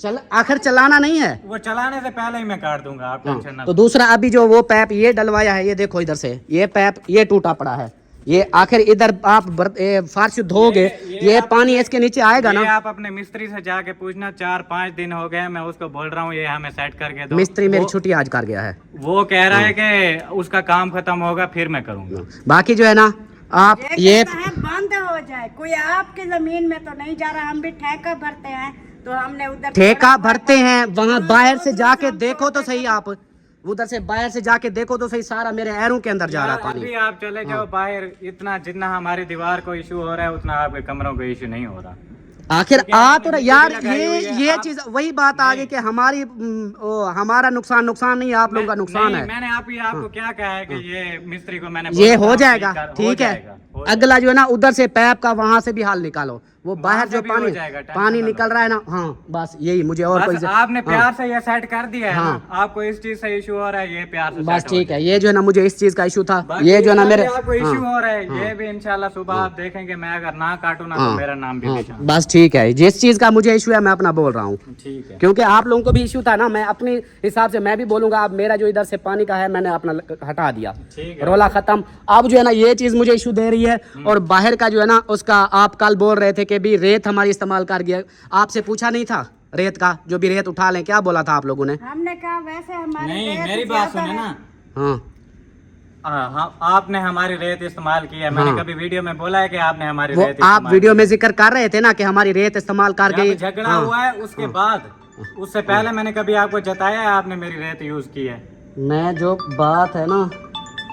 चल आखिर चलाना नहीं है, वो चलाने से पहले ही मैं काट दूंगा, आप टेंशन ना। तो दूसरा अभी जो वो पैप ये डलवाया है, ये देखो इधर से ये पैप ये टूटा पड़ा है, ये आखिर इधर आप फर्श धोगे ये पानी इसके नीचे आएगा ना। आप अपने मिस्त्री से जाके पूछना, 4-5 दिन हो गए मैं उसको बोल रहा हूँ ये हमें सेट करके दो। मिस्त्री मेरी छुट्टी आज कर गया है, वो कह रहा है कि उसका काम खत्म होगा फिर मैं करूँगा। बाकी जो है ना आप ये बंद हो जाए, कोई आपकी जमीन में तो नहीं जा रहा, हम भी ठेका भरते हैं, तो हमने उधर ठेका भरते हैं, वहाँ बाहर से जाके देखो तो सही, आप उधर से बाहर से जाके देखो तो सही, सारा मेरे एरों के अंदर जा रहा है पानी। अभी आप चले जाओ बाहर, इतना जितना हमारी दीवार को इशू हो रहा है उतना आपके कमरों को इशू नहीं हो रहा। आखिर आ तो यार ये चीज वही बात आ गई कि हमारी हमारा नुकसान नहीं है, आप लोगों का नुकसान है। मैंने आपको क्या कहा है कि ये मिस्त्री को मैंने ये हो जाएगा, ठीक है, अगला जो है ना उधर से पैप का वहां से भी हाल निकालो, वो बाहर जो से भी हो पानी जाएगा, टेंशन पानी ना निकल रहा है ना। हाँ बस यही मुझे और कोई बस आपने हाँ, प्यार से ये सेट कर दिया है हाँ। ना, आपको इस चीज से इशू हो रहा है, ये प्यार से बस set हो ठीक है। ये जो है ना मुझे इस चीज का इशू था, बाकी ये जो है ना मेरे आपको इशू हाँ, हो रहा है, ये भी इंशाल्लाह सुबह आप देखेंगे, मैं अगर ना काटूं ना तो हाँ, मेरा नाम भी हाँ, निशान। बस ठीक है। जिस चीज का मुझे इशू है मैं अपना बोल रहा हूँ, ठीक है क्योंकि आप लोगों को भी इशू था ना, मैं अपने हिसाब से मैं भी बोलूंगा। अब मेरा जो इधर से पानी का है मैंने अपना हटा दिया, ठीक है। रोला खत्म। अब जो है ना ये चीज मुझे इशू दे रही है, और बाहर का जो है ना उसका आप कल बोल रहे थे कि भी रेत हमारी इस्तेमाल कर गया, आपसे पूछा नहीं था रेत का, जो भी रेत उठा लें, क्या बोला था आप लोगों ने? हमने कहा वैसे हमारे नहीं रेत मेरी बात ज्यादा सुने है। ना, हाँ हाँ आपने हमारी रेत इस्तेमाल की है, मैंने हाँ। कभी वीडियो में बोला है कि आपने हमारी वो रेत आप इस्तेमाल वीडियो में जिक्र कर रहे थे ना कि हमारी रेत इस्तेमाल कर की है। गई। जब झगड़ा हाँ, हुआ है उसके बाद, उससे पहले मैंने कभी आपको जताया है आपने मेरी रेत यूज की है? मैं जो बात है ना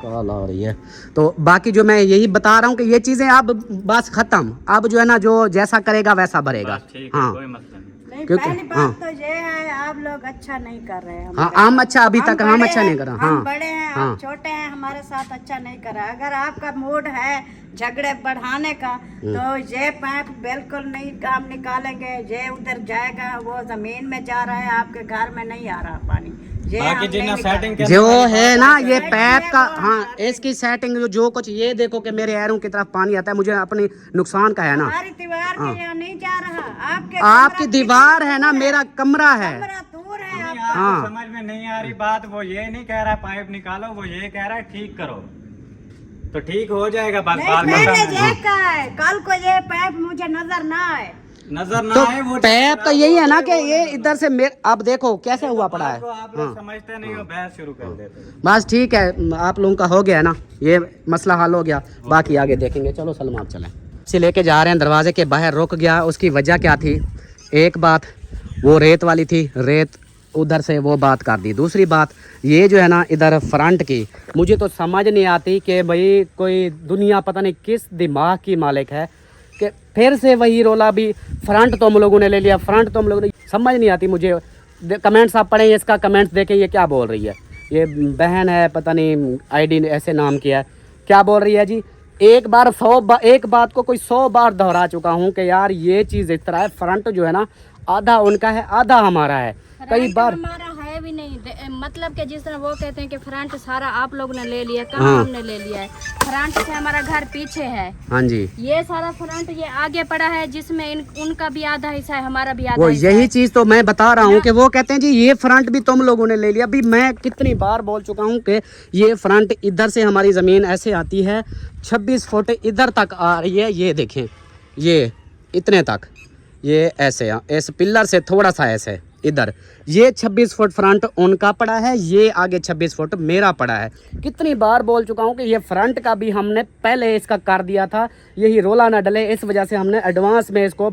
कॉल आ रही है, तो बाकी जो मैं यही बता रहा हूँ कि ये चीजें अब बस खत्म। अब जो है ना जो जैसा करेगा वैसा भरेगा। बस ठीक है, हाँ कोई मसला नहीं। नहीं, क्योंकि- पहली बात हाँ। तो ये है आप लोग अच्छा नहीं कर रहे हैं। हाँ हम अच्छा अभी तक हम बड़े अच्छा नहीं हैं, करा। हम हाँ बड़े हैं, हाँ। आप छोटे हैं, हमारे साथ अच्छा नहीं करा। अगर आपका मूड है झगड़े बढ़ाने का तो ये पाइप बिल्कुल नहीं काम निकालेंगे, ये उधर जाएगा, वो जमीन में जा रहा है, आपके घर में नहीं आ रहा पानी। ये बाकी हम नहीं जिन्ना निकाल- सेटिंग जो है ना ये सेटिंग पैप है का, वो हाँ हमारे- इसकी सेटिंग जो कुछ ये देखो कि मेरे एरों की तरफ पानी आता है, मुझे अपनी नुकसान का है ना। हमारी दीवार हाँ। के यहाँ नहीं जा रहा, आपके आपकी कमरा दीवार कितना है ना, दूर मेरा कमरा है। कमरा दूर है नहीं, आपका। हाँ। आपको समझ में नहीं आ रही बात, वो ये नहीं कह रहा पाइप निकालो, वो ये कह रहा है ठीक करो, तो ठीक हो जाएगा। बस नहीं, बात मैंने खत्म है। ये कहा है, कल को ये पाइप मुझे नजर ना आए। नजर ना तो आए वो पैप का यही है ना कि ये इधर से मेरे, अब देखो कैसे हुआ पड़ा है। आप लोग समझते नहीं हो, बहस शुरू कर देते हो। बस ठीक है, आप लोगों का हो गया ना, ये मसला हल हो गया, बाकी आगे देखेंगे। चलो सलमान आप चलें। से लेके जा रहे हैं, दरवाजे के बाहर रुक गया, उसकी वजह क्या थी? एक बात वो रेत वाली थी, रेत उधर से वो बात कर दी। दूसरी बात ये जो है ना इधर फ्रंट की, मुझे तो समझ नहीं आती कि भाई कोई दुनिया पता नहीं किस दिमाग की मालिक है कि फिर से वही रोला भी, फ्रंट तो हम लोगों ने ले लिया, फ्रंट तो हम लोगों ने, समझ नहीं आती मुझे। कमेंट्स आप पढ़ें, इसका कमेंट्स देखें ये क्या बोल रही है। ये बहन है पता नहीं आईडी ऐसे नाम किया है, क्या बोल रही है जी। एक बात को कोई 100 बार दोहरा चुका हूँ कि यार ये चीज़ इस तरह है, फ्रंट जो है ना आधा उनका है आधा हमारा है। कई फ्रंट बार हमारा है भी नहीं, मतलब कि जिस तरह वो कहते हैं कि फ्रंट सारा आप लोग ने ले लिया, कहाँ हाँ। हमने ले लिया है? फ्रंट से हमारा घर पीछे है, हाँ जी, ये सारा फ्रंट ये आगे पड़ा है, जिसमें उनका भी आधा हिस्सा है, हमारा भी आधा वो हिस्सा यही है। चीज़ तो मैं बता रहा हूँ कि वो कहते हैं जी ये फ्रंट भी तुम लोगों ने ले लिया। अभी मैं कितनी बार बोल चुका हूँ कि ये फ्रंट इधर से हमारी ज़मीन ऐसे आती है 26 फुट इधर तक आ रही है। ये देखें, ये इतने तक, ये ऐसे इस पिलर से थोड़ा सा ऐसे इधर, ये 26 फुट फ्रंट उनका पड़ा है, ये आगे 26 फुट मेरा पड़ा है। कितनी बार बोल चुका हूँ कि ये फ्रंट का भी हमने पहले इसका कर दिया था, यही रोला ना डले, इस वजह से हमने एडवांस में इसको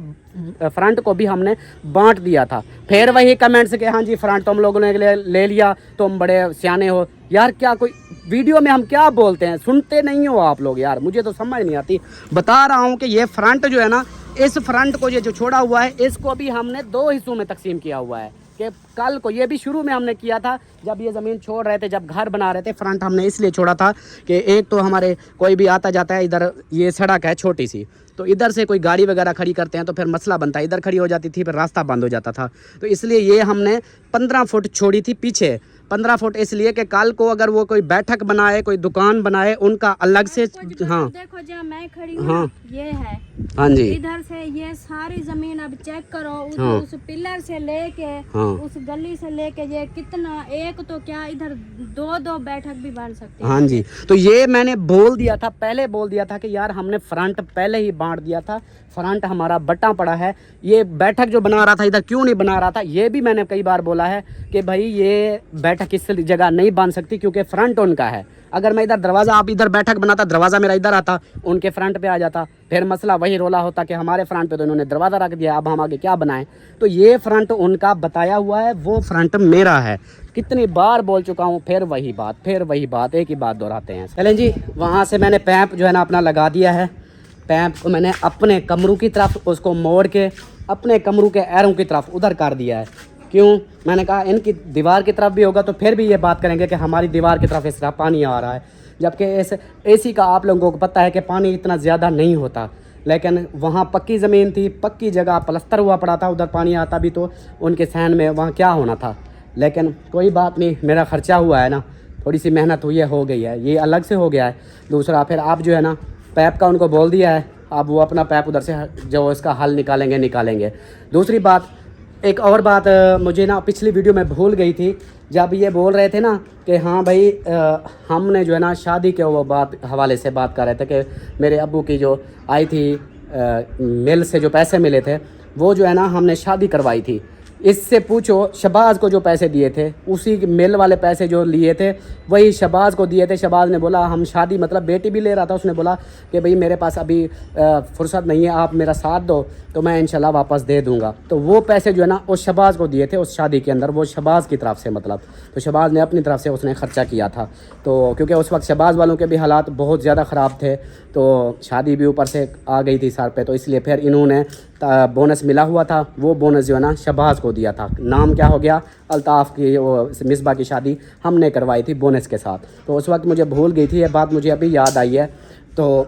फ्रंट को भी हमने बांट दिया था। फिर वही कमेंट्स के हाँ जी फ्रंट तुम लोगों ने ले लिया, तुम बड़े सियाने हो। यार क्या कोई वीडियो में हम क्या बोलते हैं, सुनते नहीं हो आप लोग यार, मुझे तो समझ नहीं आती। बता रहा हूँ कि ये फ्रंट जो है ना, इस फ्रंट को ये जो छोड़ा हुआ है इसको भी हमने 2 हिस्सों में तकसीम किया हुआ है। कि कल को ये भी शुरू में हमने किया था जब ये ज़मीन छोड़ रहे थे, जब घर बना रहे थे। फ्रंट हमने इसलिए छोड़ा था कि एक तो हमारे कोई भी आता जाता है, इधर ये सड़क है छोटी सी, तो इधर से कोई गाड़ी वगैरह खड़ी करते हैं तो फिर मसला बनता है, इधर खड़ी हो जाती थी फिर रास्ता बंद हो जाता था। तो इसलिए ये हमने 15 फुट छोड़ी थी पीछे। 15 फुट इसलिए कि कल को अगर वो कोई बैठक बनाए, कोई दुकान बनाए, उनका अलग से। हाँ देखो जहाँ मैं खड़ी हूँ हाँ। ये है, हाँ जी, इधर से ये सारी जमीन अब चेक करो, हाँ। उस पिलर से लेके हाँ। उस गली से लेके ये कितना, एक तो क्या इधर 2 बैठक भी बन सकते हैं। हाँ जी। तो ये मैंने बोल दिया था, पहले बोल दिया था कि यार हमने फ्रंट पहले ही बांट दिया था, फ्रंट हमारा बटा पड़ा है। ये बैठक जो बना रहा था इधर क्यों नहीं बना रहा था, ये भी मैंने कई बार बोला है कि भाई ये बैठक इस जगह नहीं बन सकती क्योंकि फ्रंट उनका है। अगर मैं इधर दरवाज़ा, आप इधर बैठक बनाता, दरवाज़ा मेरा इधर आता, उनके फ्रंट पे आ जाता, फिर मसला वही रोला होता कि हमारे फ्रंट पे तो इन्होंने दरवाज़ा रख दिया, अब हम आगे क्या बनाएं। तो ये फ्रंट उनका बताया हुआ है, वो फ्रंट मेरा है। कितनी बार बोल चुका हूँ, फिर वही बात, एक ही बात दोहराते हैं। चलें जी, वहाँ से मैंने पैप जो है ना अपना लगा दिया है। पैप को मैंने अपने कमरू की तरफ उसको मोड़ के अपने कमरू के एरों की तरफ उधर कर दिया है। क्यों? मैंने कहा इनकी दीवार की तरफ भी होगा तो फिर भी ये बात करेंगे कि हमारी दीवार की तरफ इस तरह पानी आ रहा है। जबकि इस एसी का आप लोगों को पता है कि पानी इतना ज़्यादा नहीं होता, लेकिन वहाँ पक्की ज़मीन थी, पक्की जगह, प्लस्तर हुआ पड़ा था, उधर पानी आता भी तो उनके सहन में वहाँ क्या होना था। लेकिन कोई बात नहीं, मेरा ख़र्चा हुआ है ना, थोड़ी सी मेहनत हुई है, हो गई है, ये अलग से हो गया है। दूसरा फिर आप जो है ना पैप का उनको बोल दिया है, अब वो अपना पैप उधर से जो इसका हल निकालेंगे। दूसरी बात, एक और बात मुझे ना पिछली वीडियो में भूल गई थी, जब ये बोल रहे थे ना कि हाँ भाई हमने जो है ना शादी के वो बात हवाले से बात कर रहे थे कि मेरे अब्बू की जो आई थी मिल से जो पैसे मिले थे वो जो है ना हमने शादी करवाई थी। इससे पूछो शहबाज को जो पैसे दिए थे, उसी मिल वाले पैसे जो लिए थे वही शहबाज को दिए थे। शहबाज ने बोला हम शादी, मतलब बेटी भी ले रहा था, उसने बोला कि भाई मेरे पास अभी फुर्सत नहीं है, आप मेरा साथ दो तो मैं इंशाल्लाह वापस दे दूंगा। तो वो पैसे जो है ना उस शहबाज को दिए थे उस शादी के अंदर, वो शहबाज की तरफ से, मतलब तो शहबाज ने अपनी तरफ से उसने ख़र्चा किया था। तो क्योंकि उस वक्त शहबाज वालों के भी हालात बहुत ज़्यादा ख़राब थे, तो शादी भी ऊपर से आ गई थी सर पे, तो इसलिए फिर इन्होंने बोनस मिला हुआ था, वो बोनस जो है ना शहबाज को दिया था। नाम क्या हो गया, अल्ताफ़ की, वो मिसबा की शादी हमने करवाई थी बोनस के साथ। तो उस वक्त मुझे भूल गई थी ये बात, मुझे अभी याद आई है। तो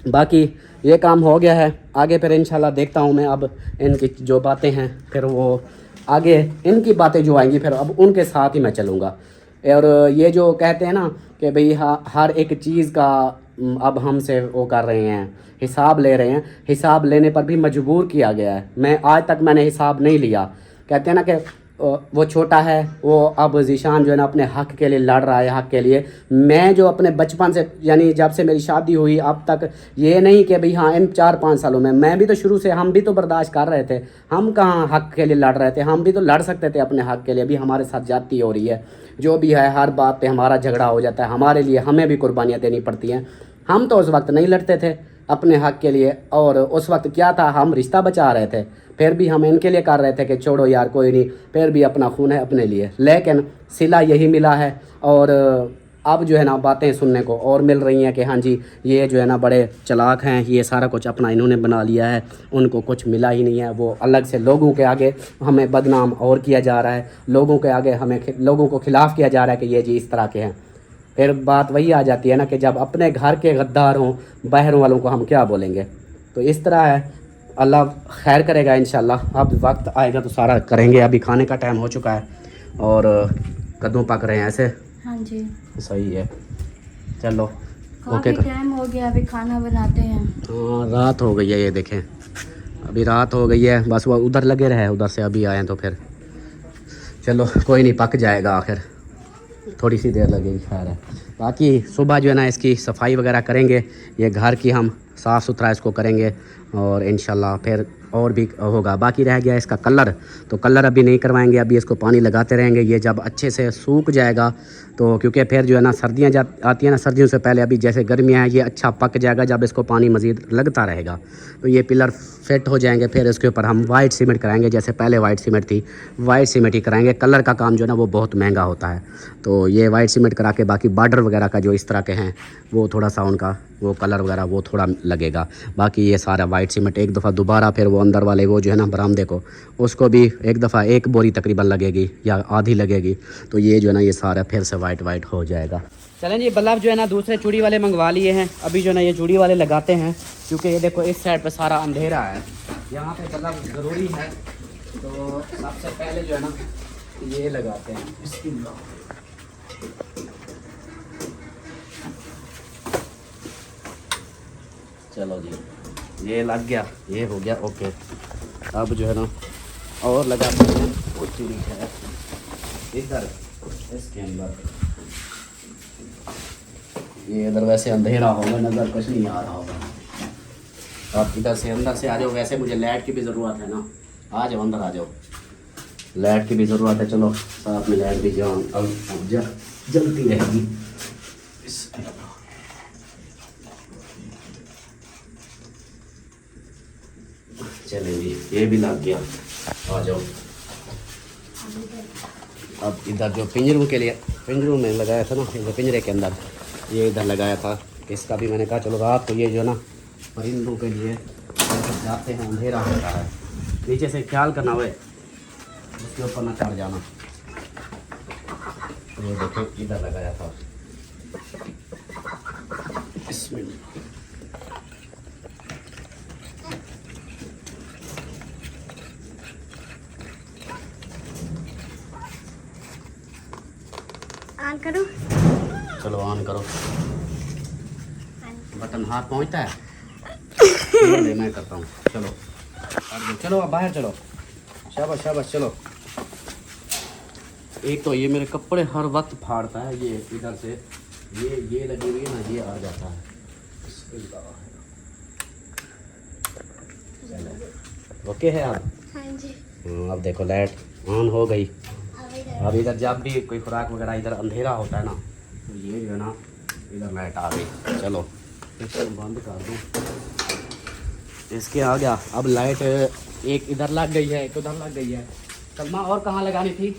बाकी ये काम हो गया है, आगे फिर इंशाल्लाह देखता हूँ मैं अब इनकी जो बातें हैं, फिर वो आगे इनकी बातें जो आएंगी फिर अब उनके साथ ही मैं चलूँगा। और ये जो कहते हैं ना कि भाई हर एक चीज़ का अब हमसे वो कर रहे हैं, हिसाब ले रहे हैं, हिसाब लेने पर भी मजबूर किया गया है। मैं आज तक मैंने हिसाब नहीं लिया। कहते हैं ना कि वो छोटा है, वो अब ज़ीशान जो है ना अपने हक़ के लिए लड़ रहा है, हक़ के लिए। मैं जो अपने बचपन से, यानी जब से मेरी शादी हुई अब तक, ये नहीं कि भाई हाँ इन 4-5 सालों में, मैं भी तो शुरू से, हम भी तो बर्दाश्त कर रहे थे, हम कहाँ हक़ के लिए लड़ रहे थे, हम भी तो लड़ सकते थे अपने हक़ के लिए। अभी हमारे साथ ज्यादती हो रही है, जो भी है हर बात पे हमारा झगड़ा हो जाता है, हमारे लिए हमें भी कुर्बानियाँ देनी पड़ती हैं। हम तो उस वक्त नहीं लड़ते थे अपने हक़ के लिए, और उस वक्त क्या था, हम रिश्ता बचा रहे थे, फिर भी हम इनके लिए कर रहे थे कि छोड़ो यार कोई नहीं, फिर भी अपना खून है अपने लिए। लेकिन सिला यही मिला है, और अब जो है ना बातें सुनने को और मिल रही हैं कि हाँ जी ये जो है ना बड़े चालाक हैं, ये सारा कुछ अपना इन्होंने बना लिया है, उनको कुछ मिला ही नहीं है। वो अलग से लोगों के आगे हमें बदनाम और किया जा रहा है, लोगों के आगे हमें, लोगों को खिलाफ़ किया जा रहा है कि ये जी इस तरह के हैं। फिर बात वही आ जाती है ना कि जब अपने घर के गद्दार हों, बाहर वालों को हम क्या बोलेंगे। तो इस तरह है, अल्लाह खैर करेगा इंशाल्लाह। अब वक्त आएगा तो सारा करेंगे। अभी खाने का टाइम हो चुका है और कद्दू पक रहे हैं ऐसे। हाँ जी सही है, चलो काफ़ी टाइम हो गया, अभी खाना बनाते हैं। हाँ रात हो गई है, ये देखें अभी रात हो गई है, बस वो उधर लगे रहे, उधर से अभी आए तो फिर चलो कोई नहीं, पक जाएगा, आखिर थोड़ी सी देर लगेगी, खैर है। बाकी सुबह जो है ना इसकी सफाई वगैरह करेंगे, ये घर की हम साफ़ सुथरा इसको करेंगे और इंशाल्लाह फिर और भी होगा। बाकी रह गया इसका कलर, तो कलर अभी नहीं करवाएंगे, अभी इसको पानी लगाते रहेंगे। ये जब अच्छे से सूख जाएगा तो, क्योंकि फिर जो है ना सर्दियाँ आती हैं ना, सर्दियों से पहले अभी जैसे गर्मियाँ हैं, ये अच्छा पक जाएगा जब इसको पानी मज़ीद लगता रहेगा तो ये पिलर फिट हो जाएंगे। फिर इसके ऊपर हम वाइट सीमेंट कराएंगे, जैसे पहले वाइट सीमेंट थी, वाइट सीमेंट ही कराएंगे। कलर का काम जो है ना वो बहुत महंगा होता है, तो ये वाइट सीमेंट करा के बाकी बॉर्डर वगैरह का जो इस तरह के हैं वो थोड़ा सा उनका वो कलर वगैरह वो थोड़ा लगेगा। बाकी ये सारा वाइट सीमेंट एक दफ़ा दोबारा फिर वो अंदर वाले वो जो है ना बरामदे को, उसको भी एक दफ़ा एक बोरी तकरीबन लगेगी या आधी लगेगी, तो ये जो है ना ये सारा फिर से वाइट हो जाएगा। चलें जी, बल्ब जो है ना दूसरे चूड़ी वाले मंगवा लिए हैं, अभी जो है ना ये चूड़ी वाले लगाते हैं, क्योंकि ये देखो इस साइड पे सारा अंधेरा है, यहाँ पे बल्ब ज़रूरी है। तो सबसे पहले जो है ना ये लगाते हैं, चलो जी ये लग गया, ये हो गया ओके। अब जो है ना और लगाते हैं, वो चूड़ी है इधर इसके अंदर, ये इधर वैसे अंधेरा होगा, नज़र कुछ नहीं आ रहा होगा। आप इधर से अंदर से आ जाओ, वैसे मुझे लाइट की भी ज़रूरत है ना, आ जाओ अंदर आ जाओ, लाइट की भी ज़रूरत है। चलो साथ में लाइट भी जाओ, अब जलती रहेगी। चले जी ये भी लग गया, आ जाओ। अब इधर जो पिंजरों में लगाया था ना, जो पिंजरे के अंदर ये इधर लगाया था, इसका भी मैंने कहा चलो रात को ये जो ना परिंदों के लिए जाते हैं, अंधेरा होता है, नीचे से ख्याल करना हुए उसके ऊपर ना चढ़ जाना। ये देखो इधर लगाया था। बिस्मिल्लाह। ऑन करो। चलो ऑन करो। बटन हाथ पहुंचता है? चलो, मैं करता हूँ। चलो चलो अब बाहर चलो। शाबाश शाबाश चलो। एक तो ये मेरे कपड़े हर वक्त फाड़ता है, ये इधर से ये लगी हुई है ना, ये आ जाता है। ओके है आप? हाँ जी। अब देखो लाइट ऑन हो गई। अब इधर अब इधर जब भी कोई खुराक वगैरह इधर अंधेरा होता है ना, तो ये जो है ना इधर लाइट आ गई। चलो इसको बंद कर दूँ। इसके आ गया। अब लाइट एक इधर लग गई है, एक उधर लग गई है। सलमा और कहाँ लगानी थी?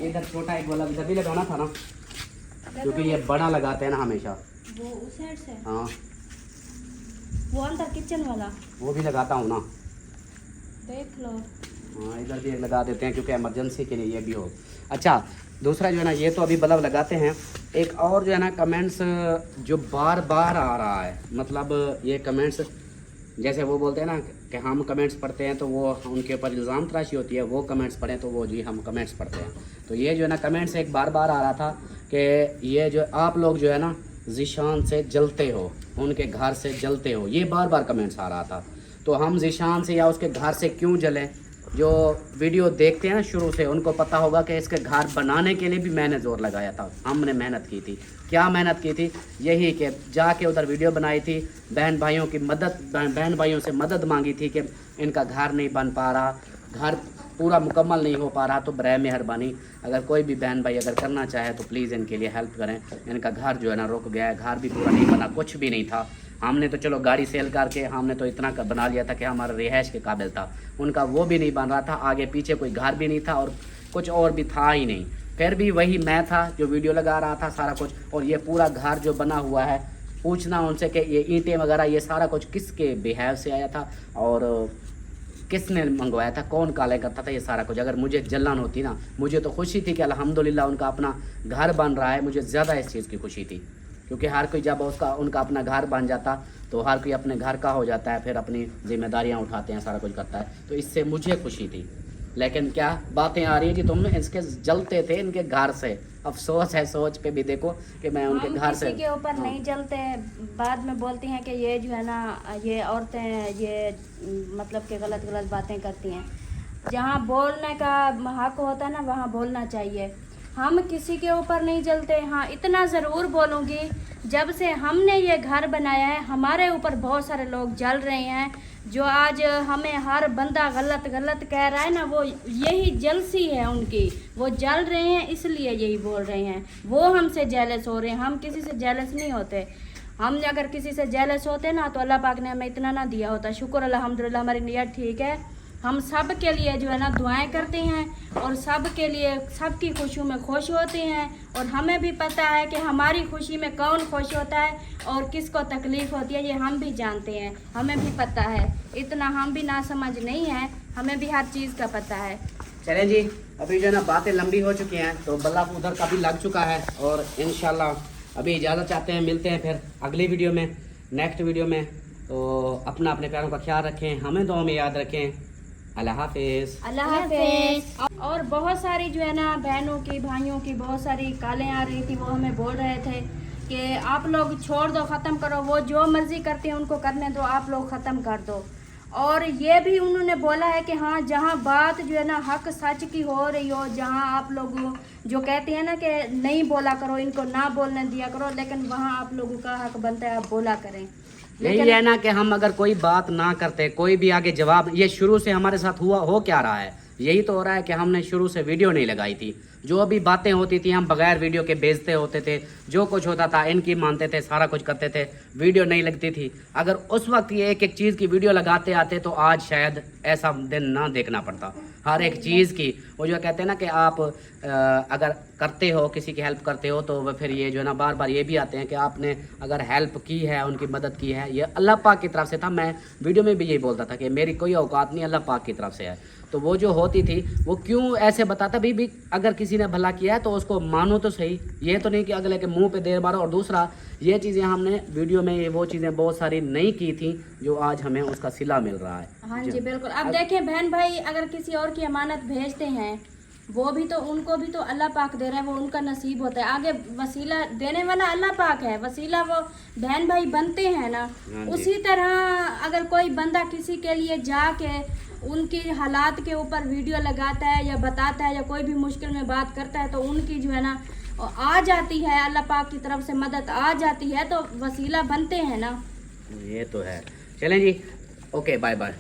इधर छोटा एक वाला इधर भी लगाना था ना, क्योंकि ये बड़ा लगाते हैं ना हमेशा। वो उस साइड से, हाँ वो अंदर किचन वाला वो भी लगाता हूँ ना। देख लो। हाँ इधर भी एक लगा देते हैं, क्योंकि इमरजेंसी के लिए ये भी हो। अच्छा दूसरा जो है ना, ये तो अभी बल्ब लगाते हैं। एक और जो है ना कमेंट्स जो बार बार आ रहा है, मतलब ये कमेंट्स जैसे वो बोलते हैं ना कि हम कमेंट्स पढ़ते हैं तो वो उनके ऊपर इल्ज़ाम तराशी होती है, वो कमेंट्स पढ़ें तो वो जी हम कमेंट्स पढ़ते हैं। तो ये जो है ना कमेंट्स एक बार बार आ रहा था कि ये जो आप लोग जो है ना ज़ीशान से जलते हो, उनके घर से जलते हो, ये बार बार कमेंट्स आ रहा था। तो हम ज़ीशान से या उसके घर से क्यों जलें? जो वीडियो देखते हैं ना शुरू से, उनको पता होगा कि इसके घर बनाने के लिए भी मैंने ज़ोर लगाया था, हमने मेहनत की थी। क्या मेहनत की थी? यही कि जाके उधर वीडियो बनाई थी, बहन भाइयों की मदद, बहन भाइयों से मदद मांगी थी कि इनका घर नहीं बन पा रहा, घर पूरा मुकम्मल नहीं हो पा रहा, तो बराए मेहरबानी अगर कोई भी बहन भाई अगर करना चाहे तो प्लीज़ इनके लिए हेल्प करें। इनका घर जो है ना रुक गया है, घर भी पूरा नहीं बना, कुछ भी नहीं था। हमने तो चलो गाड़ी सेल करके हमने तो इतना बना लिया था कि हमारा रिहाइश के काबिल था, उनका वो भी नहीं बन रहा था, आगे पीछे कोई घर भी नहीं था और कुछ और भी था ही नहीं। फिर भी वही मैं था जो वीडियो लगा रहा था सारा कुछ। और ये पूरा घर जो बना हुआ है, पूछना उनसे कि ये ईंटें वगैरह ये सारा कुछ किसके बिहेव से आया था और किसने मंगवाया था, कौन काले करता था ये सारा कुछ। अगर मुझे जलन होती ना, मुझे तो खुशी थी कि अल्हम्दुलिल्लाह उनका अपना घर बन रहा है, मुझे ज़्यादा इस चीज़ की खुशी थी। क्योंकि हर कोई जब उनका अपना घर बन जाता तो हर कोई अपने घर का हो जाता है, फिर अपनी जिम्मेदारियां उठाते हैं, सारा कुछ करता है, तो इससे मुझे खुशी थी। लेकिन क्या बातें आ रही है कि तुम इसके जलते थे इनके घर से। अफसोस है सोच पे भी देखो कि मैं उनके घर से किसी के ऊपर नहीं जलते, बाद में बोलती हैं कि ये जो है ना ये औरतें ये मतलब कि गलत गलत बातें करती हैं। जहाँ बोलने का हक होता है ना वहाँ बोलना चाहिए। हम किसी के ऊपर नहीं जलते। हाँ इतना ज़रूर बोलूँगी, जब से हमने ये घर बनाया है हमारे ऊपर बहुत सारे लोग जल रहे हैं। जो आज हमें हर बंदा गलत गलत कह रहा है ना, वो यही जलसी है उनकी, वो जल रहे हैं इसलिए यही बोल रहे हैं। वो हमसे जेलस हो रहे हैं, हम किसी से जेलस नहीं होते। हम अगर किसी से जेलस होते ना तो अल्लाह पाक ने हमें इतना ना दिया होता। शुक्र अल्हम्दुलिल्लाह हमारी नीयत ठीक है। हम सब के लिए जो है ना दुआएं करते हैं और सब के लिए सबकी खुशियों में खुश होते हैं। और हमें भी पता है कि हमारी खुशी में कौन खुश होता है और किसको तकलीफ़ होती है, ये हम भी जानते हैं, हमें भी पता है। इतना हम भी ना समझ नहीं है, हमें भी हर चीज़ का पता है। चलें जी, अभी जो है ना बातें लंबी हो चुकी हैं, तो बल्ब उधर का भी लग चुका है और इंशाल्लाह अभी इजाज़त चाहते हैं। मिलते हैं फिर अगली वीडियो में, नेक्स्ट वीडियो में। तो अपना अपने प्यारों का ख्याल रखें, हमें दुआ में याद रखें। अल्लाह हाफिज़। अल्लाह हाफिज़। और बहुत सारी जो है ना बहनों की भाइयों की बहुत सारी कॉलें आ रही थी, वो हमें बोल रहे थे कि आप लोग छोड़ दो, ख़त्म करो, वो जो मर्ज़ी करते हैं उनको करने दो, आप लोग ख़त्म कर दो। और ये भी उन्होंने बोला है कि हाँ जहाँ बात जो है ना हक सच की हो रही हो, जहाँ आप लोग जो कहते हैं ना कि नहीं बोला करो, इनको ना बोलने दिया करो, लेकिन वहाँ आप लोगों का हक बनता है, आप बोला करें। यही है ना कि हम अगर कोई बात ना करते, कोई भी आगे जवाब, ये शुरू से हमारे साथ हुआ हो क्या रहा है, यही तो हो रहा है कि हमने शुरू से वीडियो नहीं लगाई थी। जो भी बातें होती थी हम बगैर वीडियो के भेजते होते थे, जो कुछ होता था इनकी मानते थे, सारा कुछ करते थे, वीडियो नहीं लगती थी। अगर उस वक्त ये एक एक चीज़ की वीडियो लगाते आते तो आज शायद ऐसा दिन ना देखना पड़ता। हर एक चीज़ की वो जो कहते हैं ना कि आप अगर करते हो, किसी की हेल्प करते हो, तो वह फिर ये जो है ना बार बार ये भी आते हैं कि आपने अगर हेल्प की है, उनकी मदद की है, ये अल्लाह पाक की तरफ से था। मैं वीडियो में भी यही बोलता था कि मेरी कोई औकात नहीं, अल्लाह पाक की तरफ से है। तो वो जो होती थी वो क्यों ऐसे बताता भी अगर किसी ने भला किया है तो उसको मानो तो सही, ये तो नहीं कि अगले के मुंह पे देर मारो। और दूसरा ये चीज़ें हमने वीडियो में वो चीज़ें बहुत सारी नहीं की थी जो आज हमें उसका सिला मिल रहा है। हाँ जी बिल्कुल। अब देखिए बहन भाई अगर किसी और की अमानत भेजते हैं वो भी तो उनको भी तो अल्लाह पाक दे रहे हैं, वो उनका नसीब होता है। आगे वसीला देने वाला अल्लाह पाक है, वसीला वो बहन भाई बनते हैं ना। उसी तरह अगर कोई बंदा किसी के लिए जाके उनकी हालात के ऊपर वीडियो लगाता है या बताता है या कोई भी मुश्किल में बात करता है तो उनकी जो है ना आ जाती है, अल्लाह पाक की तरफ से मदद आ जाती है, तो वसीला बनते हैं ना। ये तो है। चलें जी, ओके, बाय बाय।